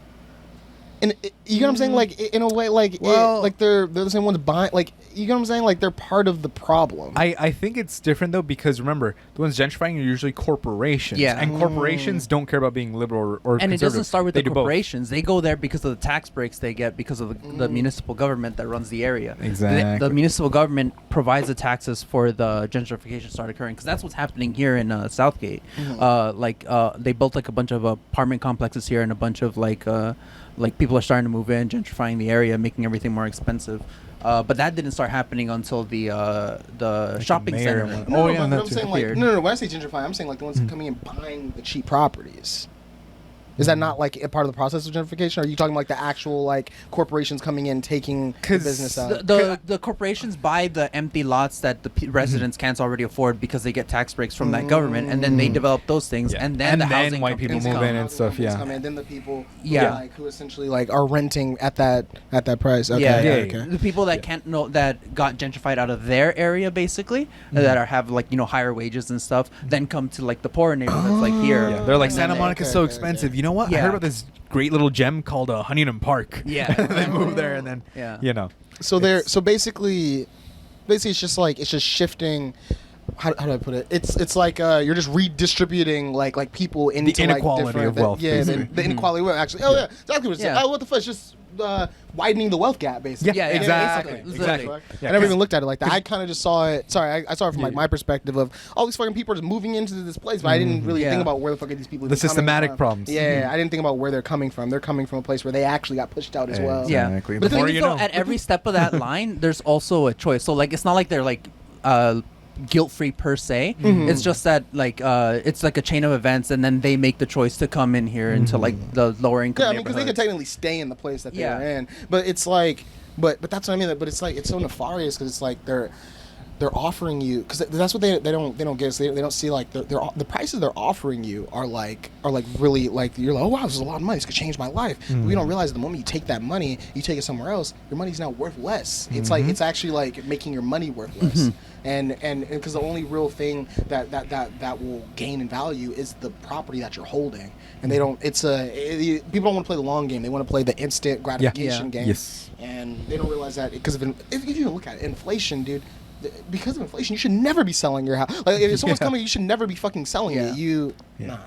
And you know what I'm saying? Like in a way, like like they're the same ones buying. Like you know what I'm saying? Like they're part of the problem. I think it's different though because remember the ones gentrifying are usually corporations. Yeah. And corporations don't care about being liberal or And it doesn't start with they the do both. corporations. They go there because of the tax breaks they get because of the municipal government that runs the area. Exactly. The municipal government provides the taxes for the gentrification start occurring because that's what's happening here in Southgate. They built like a bunch of apartment complexes here and a bunch of like people are starting to move in, gentrifying the area, making everything more expensive. But that didn't start happening until the shopping mayor center. went- No, Oh, yeah, but that I'm too. saying like Appeared. no. When I say gentrifying, I'm saying like the ones coming in buying the cheap properties. Is that not like a part of the process of gentrification? Or are you talking like the actual like corporations coming in taking the 'Cause business out? The corporations buy the empty lots that the residents can't already afford because they get tax breaks from that government, and then they develop those things, Yeah. and then And the then housing white people companies move come. in and stuff, yeah. Come in, then the people Yeah. like who essentially like are renting at that price. Okay, Yeah, okay. The people that can't know that got gentrified out of their area, basically, that have like higher wages and stuff, then come to like the poorer neighborhoods like here. Yeah, they're like And Santa then Monica's so expensive. You know what? I Yeah. heard about this great little gem called Huntington Park. Yeah. And they move there, and then Yeah. you know. So basically it's just shifting. How do I put it? It's like you're just redistributing like people into inequality like different of wealth, Yeah, basically. the inequality of wealth. Actually, oh yeah, exactly. What it's Yeah. oh, what the fuck? It's just widening the wealth gap, basically. Yeah, exactly. basically. Exactly. Literally. I never even looked at it like that. I kind of just saw it. Sorry, I saw it from like my perspective of all these fucking people are just moving into this place, but I didn't really Yeah. think about where the fuck are these people. The even coming systematic from. problems. Yeah, I didn't think about where they're coming from. They're coming from a place where they actually got pushed out as well. Yeah. Exactly. But The the more thing is, you though, know. at every step of that line, there's also a choice. So like, it's not like they're like guilt-free per se. It's just that like it's like a chain of events, and then they make the choice to come in here into like the lower income. Yeah, I mean, because they could neighborhoods. technically stay in the place that Yeah. they're in, but it's like, but that's what I mean. But it's like it's so nefarious because it's like they're offering you because that's what they don't get. So they don't see like the prices they're offering you are like really like you're like, oh wow, this is a lot of money. This could change my life. But we don't realize the moment you take that money, you take it somewhere else, your money's now worth less. It's like it's actually like making your money worth less. And because the only real thing that will gain in value is the property that you're holding, and they don't. People don't want to play the long game. They want to play the instant gratification game. Yes. And they don't realize that because if you even look at it, inflation, dude. Because of inflation, you should never be selling your house. Like if someone's coming, you should never be fucking selling it. Nah.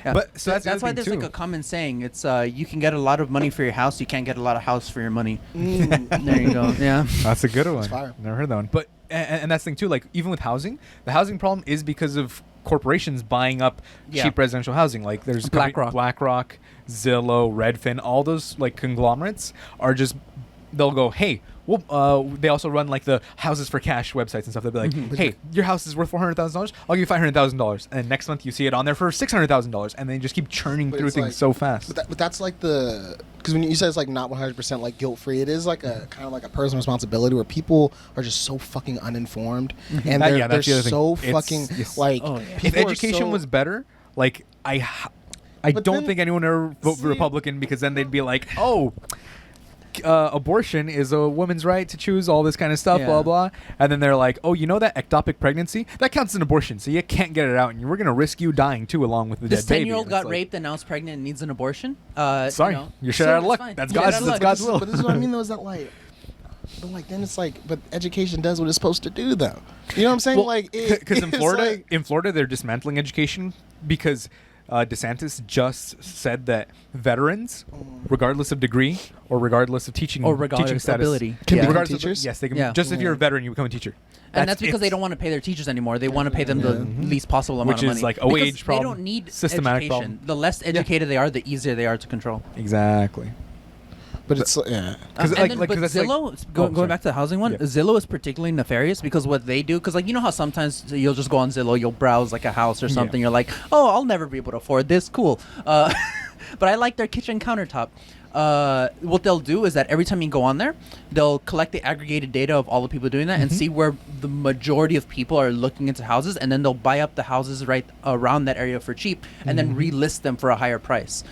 Yeah. But so that's the that's other why thing, there's too. like a common saying. It's you can get a lot of money for your house, you can't get a lot of house for your money. There you go. Yeah. That's a good one. fire. Never heard that one. But and that's the thing too. Like even with housing, the housing problem is because of corporations buying up Yeah. cheap residential housing. Like there's BlackRock, Zillow, Redfin, all those like conglomerates are just they'll go, hey. Well, they also run like the houses for cash websites and stuff. They'll be like, "Hey, your house is worth $400,000. I'll give you $500,000." And next month you see it on there for $600,000, and they just keep churning But through it's things like- so fast. But that's like because when you said it's like not 100% like guilt free, it is like a kind of like a personal responsibility where people are just so fucking uninformed and they're that's the other thing. so It's- fucking yes. like. Oh, yeah. If people are education so- was better, like I But don't then- think anyone would ever vote See- Republican because then they'd be like, oh. Abortion is a woman's right to choose all this kind of stuff, Yeah. blah blah, and then they're like, "Oh, you know that ectopic pregnancy that counts as an abortion, so you can't get it out, and we're gonna risk you dying too, along with the This dead baby." 10-year-old And got it's like, raped and now is pregnant and needs an abortion. Sorry, you know, you're shit out of it's luck. fine. That's You're God's- shit out of that's luck. God's will. But this is what I mean though, is that like. But like then it's like, but education does what it's supposed to do though. You know what I'm saying? Well, like because in it's Florida, like- they're dismantling education because DeSantis just said that veterans, regardless of degree or regardless of teaching Or regardless teaching of status, ability. Can Yeah. become regardless of- teachers? yes, they can. Yeah. Just if you're a veteran, you become a teacher. And that's because they don't want to pay their teachers anymore. They want to pay them the least possible amount Which of is money. like a Because wage problem, They don't need systematic education. problem. The less educated they are, the easier they are to control. Exactly. But it's yeah. Because And then, but Zillow, going back to the housing one, Yeah. Zillow is particularly nefarious because what they do, because like you know how sometimes you'll just go on Zillow, you'll browse like a house or something, you're like, oh, I'll never be able to afford this, cool. But I like their kitchen countertop. What they'll do is that every time you go on there, they'll collect the aggregated data of all the people doing that and see where the majority of people are looking into houses, and then they'll buy up the houses right around that area for cheap and then relist them for a higher price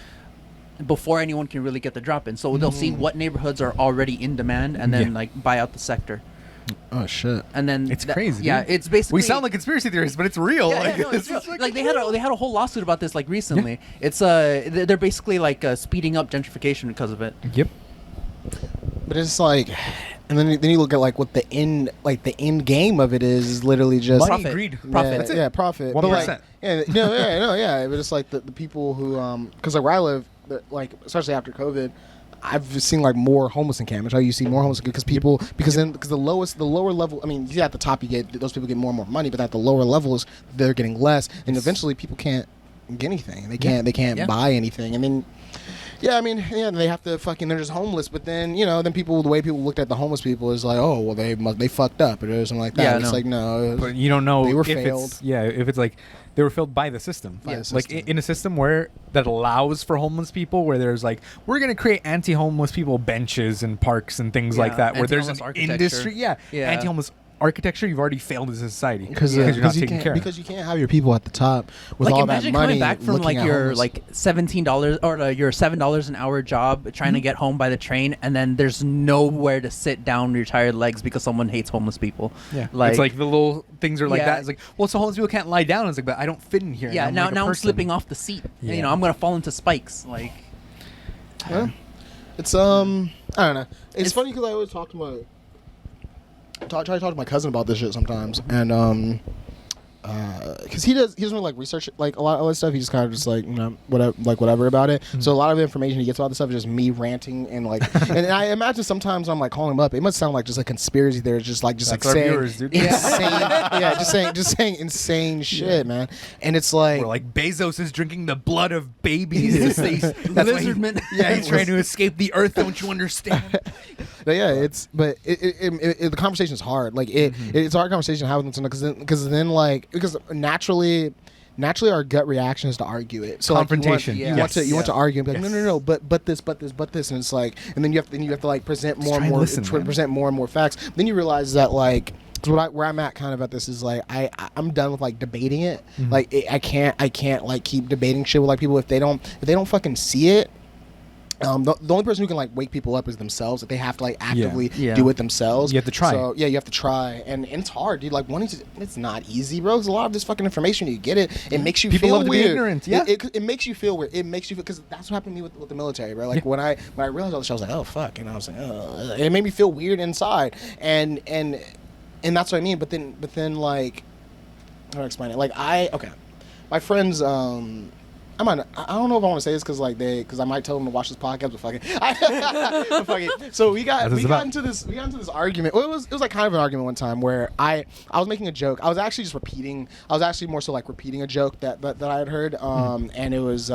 before anyone can really get the drop in. So they'll see what neighborhoods are already in demand and then like buy out the sector. Oh shit. And then It's crazy. Yeah, dude. it's basically We sound like conspiracy theorists, but it's real. yeah, like, no, it's real. just Like they had a whole lawsuit about this like recently. It's they're basically like speeding up gentrification because of it. Yep. But it's like, and then you look at like what the end game of it is literally just Money, Profit. greed. Profit. Yeah, That's it. yeah, profit. 1%. But like, yeah. But it's like the people who because like where I live, like especially after COVID, I've seen like more homeless encampments. How you see more homeless because people because the lower level. I mean, yeah, at the top you get those people get more and more money, but at the lower levels they're getting less, and eventually people can't get anything. They can't buy anything. I mean. Yeah, I mean, yeah, they have to fucking, they're just homeless, but then, then people, the way people looked at the homeless people is like, oh, well, they fucked up or something like that. Yeah, It's no. like, no. But you don't know They were if failed. it's if it's like they were failed by the system. By the Like system. in a system where that allows for homeless people, where there's like we're gonna create anti-homeless people benches and parks and things like that, where there's an anti-homeless industry. architecture. Yeah. Anti-homeless architecture. You've already failed as a society Because you're not you taking can't, care. because you can't have your people at the top with Like all that imagine money coming back from looking like at your homeless. like $17 or your $7 an hour job trying to get home by the train, and then there's nowhere to sit down with your tired legs because someone hates homeless people. Yeah, like it's like the little things are like Yeah. that. It's like, well, so homeless people can't lie down. It's like, but I don't fit in here. yeah. I'm Now like a now I'm person. slipping off the seat. Yeah. I'm gonna fall into spikes. Like Yeah. It's I don't know. It's funny because I always talk to my try to talk to my cousin about this shit sometimes, and because he doesn't really like research like a lot of stuff. He just kind of just like whatever about it. So a lot of the information he gets about this stuff is just me ranting and like, and I imagine sometimes I'm like calling him up. It must sound like just a conspiracy theory, just like That's our saying viewers, dude. insane, just saying insane shit, man. And it's like, Or like Bezos is drinking the blood of babies. That's why lizardmen. he's trying to escape the earth. Don't you understand? but yeah, the conversation is hard. Like it's a hard conversation to have with them because naturally our gut reaction is to argue it. So Confrontation. Like, you want to argue and be like, no, but this, and it's like, and then you have to like present more and more present more and more facts. Then you realize that like. Where I'm at kind of at this is like I'm done with like debating it. Like I can't like keep debating shit with like people if they don't fucking see it. The only person who can like wake people up is themselves. That they have to like actively do it themselves. You have to try. So yeah, you have to try, and it's hard, dude. Like it's not easy, bro. There's a lot of this fucking information. You get it. It makes you People feel love to be weird. ignorant, yeah. It makes you feel weird. It makes you feel because that's what happened to me with the military, bro. Like when I realized all this, I was like, oh fuck, and I was like, oh. It made me feel weird inside, and that's what I mean. But then like, how do I explain it? Like my friends. I don't know if I want to say this because I might tell them to watch this podcast, but fucking. So we got into this argument. Well, it was like kind of an argument one time where I was making a joke. I was actually just repeating. I was actually more so like repeating a joke that I had heard. And it was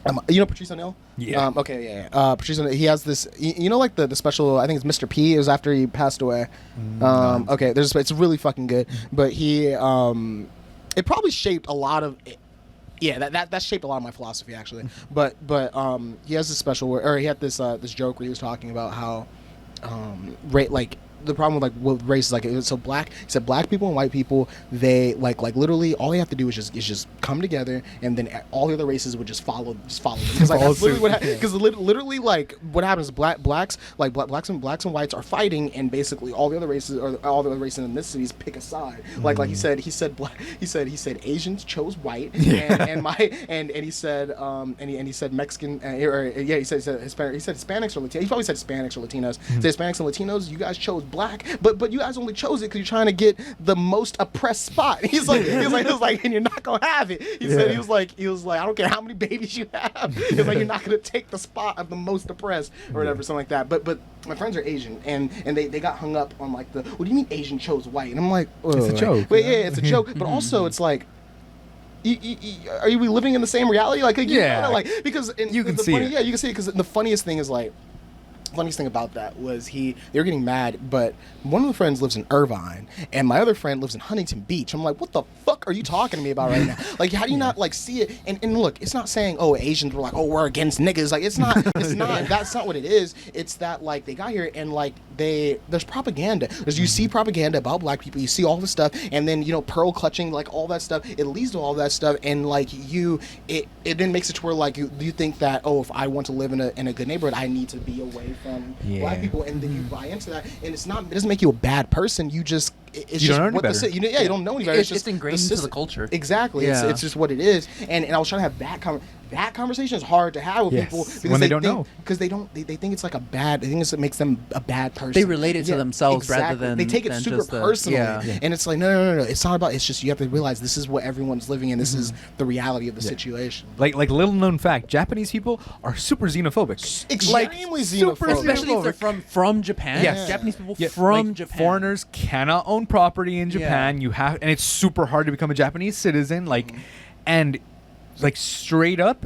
Patrice O'Neal? Yeah. Patrice O'Neal, he has this. Like the special. I think it's Mr. P. It was after he passed away. Okay. It's really fucking good. But he it probably shaped a lot of. Yeah, that shaped a lot of my philosophy actually. But he has this he had this joke where he was talking about how the problem with race is like he said black people and white people, they like literally all they have to do is just come together, and then all the other races would just follow them because like that's literally what because literally like what happens is blacks and whites are fighting, and basically all the other races and ethnicities pick a side. Like he said Asians chose white and he said Mexican he said Hispanic, he said Hispanics or Latinos. He probably said Hispanics or Latinos. He said Hispanics and Latinos, you guys chose black, but you guys only chose it because you're trying to get the most oppressed spot. He was like, and you're not gonna have it. He said he was like, I don't care how many babies you have. He's like, you're not gonna take the spot of the most oppressed or whatever, something like that. But my friends are Asian, and they got hung up on like what do you mean Asian chose white? And I'm like, it's a joke. Wait, yeah, it's a joke. But also, it's like, are we living in the same reality? Like, because you can see it. Yeah, you can see it because the funniest thing is like. Funniest thing about that was they were getting mad, but one of the friends lives in Irvine and my other friend lives in Huntington Beach. I'm like, what the fuck are you talking to me about right now? Like, how do you not like see it? And look, it's not saying, oh, Asians were like, oh, we're against niggas. Like, it's not that's not what it is. It's that like they got here and like there's propaganda. You see propaganda about black people, you see all this stuff, and then pearl clutching, like all that stuff, it leads to all that stuff, and like it then makes it to where like you think that, oh, if I want to live in a good neighborhood, I need to be away from black people, and then you buy into that, and it doesn't make you a bad person. You just you don't know any better. You don't know any better. It's just ingrained into the culture. Exactly. It's just what it is. And I was trying to have that conversation is hard to have with people because when they don't know, because they think it's like a bad. They think it makes them a bad person. They relate it to themselves rather than they take it super personally. And it's like no. It's not about. It's just you have to realize this is what everyone's living in. This is the reality of the situation. Like little known fact, Japanese people are super xenophobic. Extremely xenophobic. Especially if they're from Japan. Yes. Japanese people from Japan. Foreigners cannot own property in Japan. You have, and it's super hard to become a Japanese citizen. And like straight up,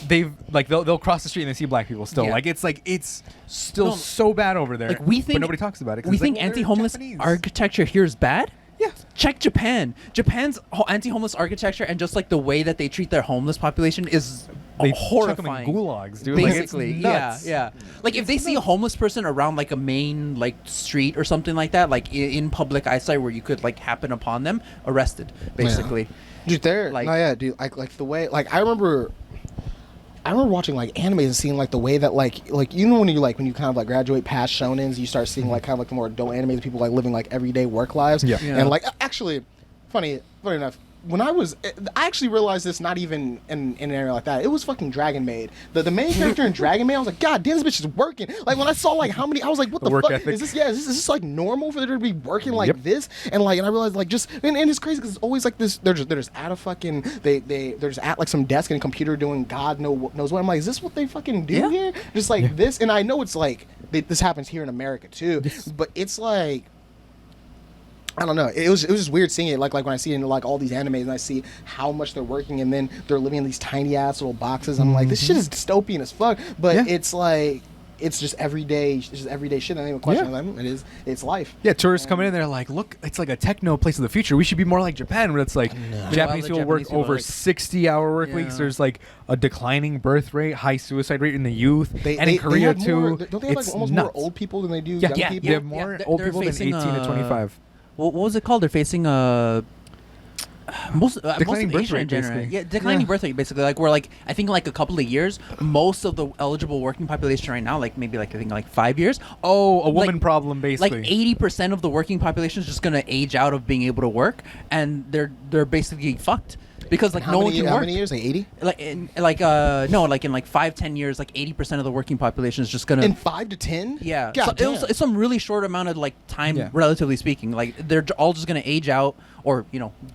they'll cross the street and they see black people still. Like it's still so bad over there. Like but nobody talks about it. We think anti-homeless architecture here is bad. Yeah, check Japan. Japan's anti-homeless architecture and just like the way that they treat their homeless population is horrifying. Chuck them in gulags, dude. Basically, like, it's nuts. yeah. Like if they see a homeless person around like a main like street or something like that, like in public eyesight where you could like happen upon them, arrested, basically. Dude, dude. Like the way, like I remember watching like animes and seeing like the way that like when you kind of like graduate past shonens, you start seeing like kind of like the more adult animes, people like living like everyday work lives. And like actually, funny enough. When I actually realized this not even in an area like that. It was fucking Dragon Maid. The main character in Dragon Maid, I was like, God damn, this bitch is working. Like when I saw like how many, I was like, what the fuck ethic. is this? Yeah, is this like normal for there to be working like this? And like, and I realized like and it's crazy because it's always like this. They're just at a fucking they're just at like some desk and a computer doing God knows what. I'm like, is this what they fucking do here? Just like this. And I know it's like this happens here in America too, but it's like. I don't know. It was just weird seeing it like when I see it in like all these animes and I see how much they're working and then they're living in these tiny ass little boxes. I'm like, this shit is dystopian as fuck. But it's like it's just everyday shit. I don't even question it. It's life. Yeah, tourists come in, they're like, look, it's like a techno place of the future. We should be more like Japan, where it's like Japanese people work over 60-hour work weeks. There's like a declining birth rate, high suicide rate in the youth, and in Korea too. Don't they have like almost more old people than they do young people? They have more old people than 18 to 25. What was it called? They're facing most declining of birth Asia rate, in general. basically. Declining birth rate, basically. Like we're like I think like a couple of years, most of the eligible working population right now, like maybe like I think like 5 years. Oh, a woman problem, basically. Like 80% of the working population is just gonna age out of being able to work, and they're basically fucked. Because like no one can work. How many years? Like 80? Like in 5-10 years, like 80% of the working population is just gonna. In 5 to 10? Yeah. God damn. It's some really short amount of like time, relatively speaking. Like they're all just gonna age out or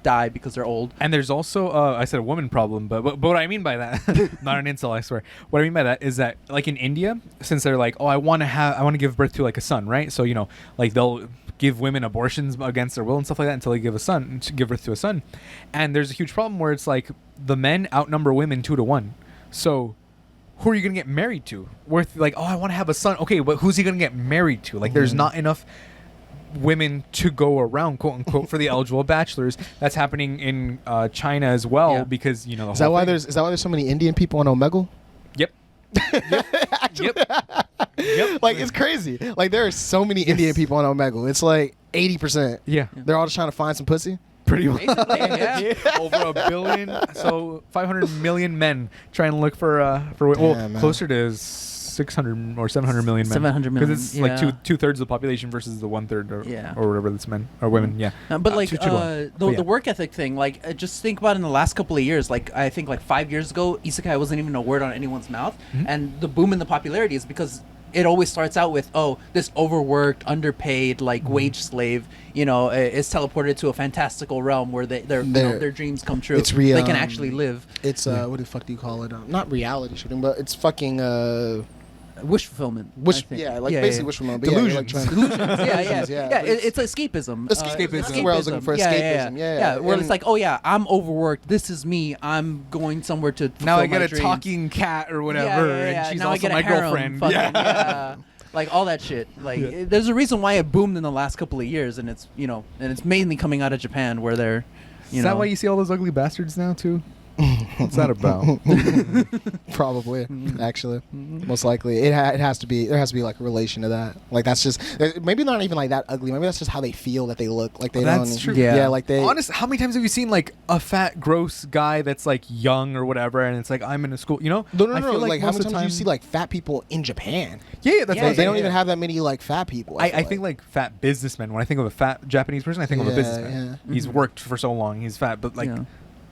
die because they're old. And there's also I said a woman problem, but what I mean by that, not an insult, I swear. What I mean by that is that like in India, since they're like, oh, I want to give birth to like a son, right? So like they'll give women abortions against their will and stuff like that until they give birth to a son. And there's a huge problem where it's like the men outnumber women 2 to 1. So who are you gonna get married to? Worth like, oh, I want to have a son. Okay, but who's he gonna get married to? Like, there's not enough women to go around, quote unquote, for the eligible bachelors. That's happening in China as well because the is that why there's so many Indian people on Omegle? Yep. Actually, like it's crazy. Like there are so many Indian people on Omegle. It's like 80%. Yeah, they're all just trying to find some pussy. Pretty much. Over 1 billion, so 500 million men trying to look for closer to 600 or 700 million men. 700 million. Because it's like two-thirds of the population versus the 1/3 or whatever that's men or women. Yeah. But like the work ethic thing, like just think about in the last couple of years. Like I think like 5 years ago, isekai wasn't even a word on anyone's mouth, and the boom in the popularity is because it always starts out with, oh, this overworked, underpaid, like wage slave, is teleported to a fantastical realm where their dreams come true. It's real. They can actually live. It's what the fuck do you call it? Not reality shooting, but it's fucking Wish fulfillment. basically wish fulfillment. Delusions. Delusions. Yeah. But It's escapism. Escapism. That's where I was looking for. Escapism. Yeah. Where it's like, oh yeah, I'm overworked. This is me. I'm going somewhere to fulfill Now I get my a dreams. talking cat or whatever, and she's now I also get a my harem, girlfriend. fucking, Yeah. like all that shit. Like there's a reason why it boomed in the last couple of years, and it's and it's mainly coming out of Japan where they're, Is that why you see all those ugly bastards now too? What's that about? Probably, actually, most likely it has to be. There has to be like a relation to that. Like that's just maybe not even like that ugly. Maybe that's just how they feel that they look. Like they That's don't. true. Yeah, like they. Honest, how many times have you seen like a fat, gross guy that's like young or whatever, and it's like I'm in a school, No. I feel Like how most many of times the do you see like fat people in Japan? Yeah, that's what They don't even have that many like fat people. I think like fat businessmen. When I think of a fat Japanese person, I think of a businessman. Yeah. He's worked for so long, he's fat, but like. Yeah.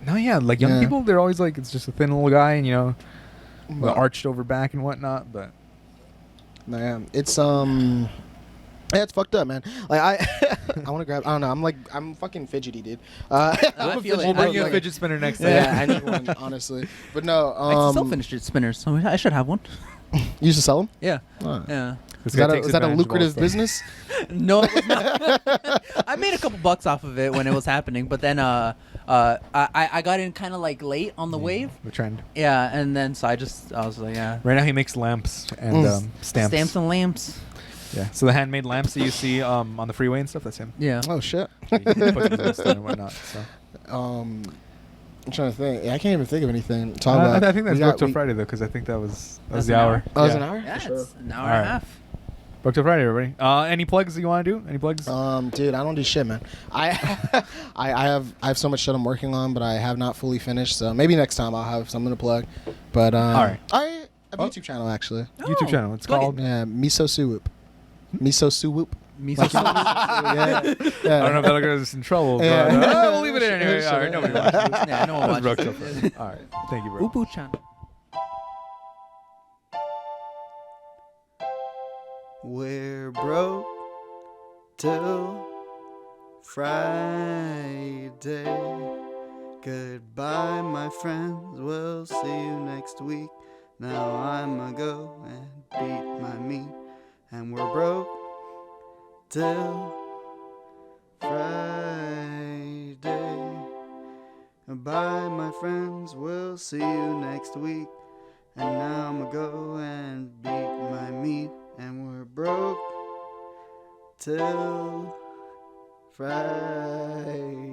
No, yeah, like young Yeah. people, they're always like it's just a thin little guy, and the arched over back and whatnot. But Man, it's yeah, it's fucked up, man. Like I want to grab. I don't know. I'm fucking fidgety, dude. I I'm a feel it. we'll bring you a like- fidget spinner next time. Yeah, I need one, honestly. But no, I still finished it spinners, so I should have one. you used to sell them? Yeah. Oh. Yeah. This Is guy that a, takes is that a advantage of all lucrative stuff. business? No, it was not. I made a couple bucks off of it when it was happening, but then I got in kind of like late on the wave. The trend. Yeah, and then so I was like, yeah. Right now he makes lamps and stamps. Stamps and lamps. Yeah. So the handmade lamps that you see on the freeway and stuff, that's him. Yeah. Oh shit. He puts it in the store and whatnot. So. I'm trying to think. Yeah, I can't even think of anything. To talk I about. think that's We booked got- till Friday though, because I think that was That's the an hour. hour. Oh, it was an hour? Yeah, For sure. it's an hour All and a right. half. Booked till Friday, everybody. Any plugs you want to do? Any plugs? Dude, I don't do shit, man. I have so much shit I'm working on, but I have not fully finished. So maybe next time I'll have something to plug. But All right. I have a YouTube channel actually. YouTube channel. It's plug called. Yeah, Miso Suwoop. Miso Suwoop. Miso yeah, I don't know if that'll get us in trouble, but Yeah. we'll leave it in anyway. Sure. All right, nobody watches this. Yeah, no one That's watches Brooke it. so far. All right, thank you, bro. Ubu chan. We're broke till Friday. Goodbye, my friends. We'll see you next week. Now I'ma go and beat my meat. And we're broke till Friday. Bye, my friends. We'll see you next week. And now I'ma go and beat my meat. And we're broke till Friday.